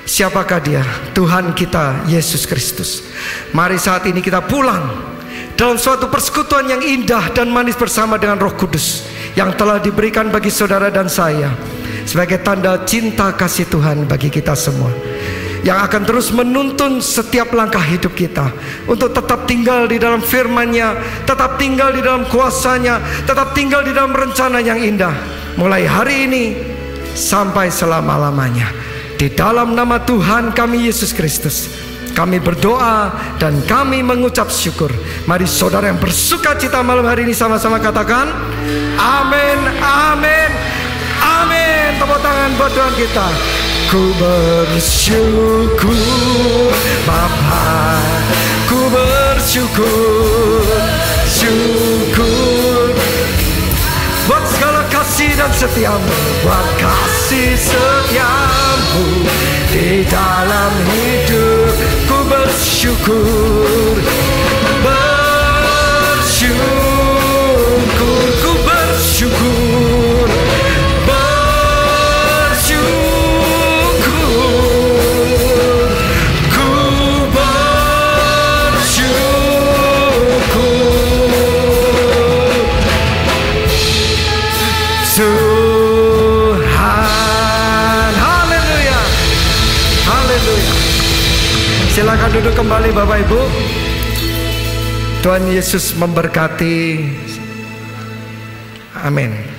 Siapakah dia? Tuhan kita Yesus Kristus. Mari saat ini kita pulang dalam suatu persekutuan yang indah dan manis bersama dengan Roh Kudus yang telah diberikan bagi saudara dan saya sebagai tanda cinta kasih Tuhan bagi kita semua, yang akan terus menuntun setiap langkah hidup kita untuk tetap tinggal di dalam firman-Nya, tetap tinggal di dalam kuasa-Nya, tetap tinggal di dalam rencana yang indah mulai hari ini sampai selama-lamanya. Di dalam nama Tuhan kami Yesus Kristus kami berdoa dan kami mengucap syukur. Mari saudara yang bersuka cita malam hari ini sama-sama katakan amin, amin, amin. Tepuk tangan buat Tuhan kita. Ku bersyukur Bapa, ku bersyukur, syukur buat segala kasih dan setiamu, buat kasih setiamu di dalam hidup. Ku bersyukur, bersyukur, ku bersyukur, bersyukur, ku bersyukur. Tuhan, haleluya, haleluya. Silakan duduk kembali Bapak Ibu. Tuhan Yesus memberkati. Amin.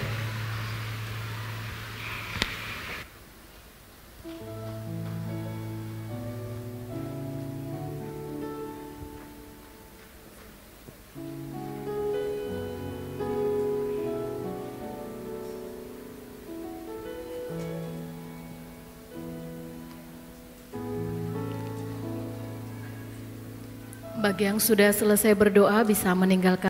Bagi yang sudah selesai berdoa bisa meninggalkan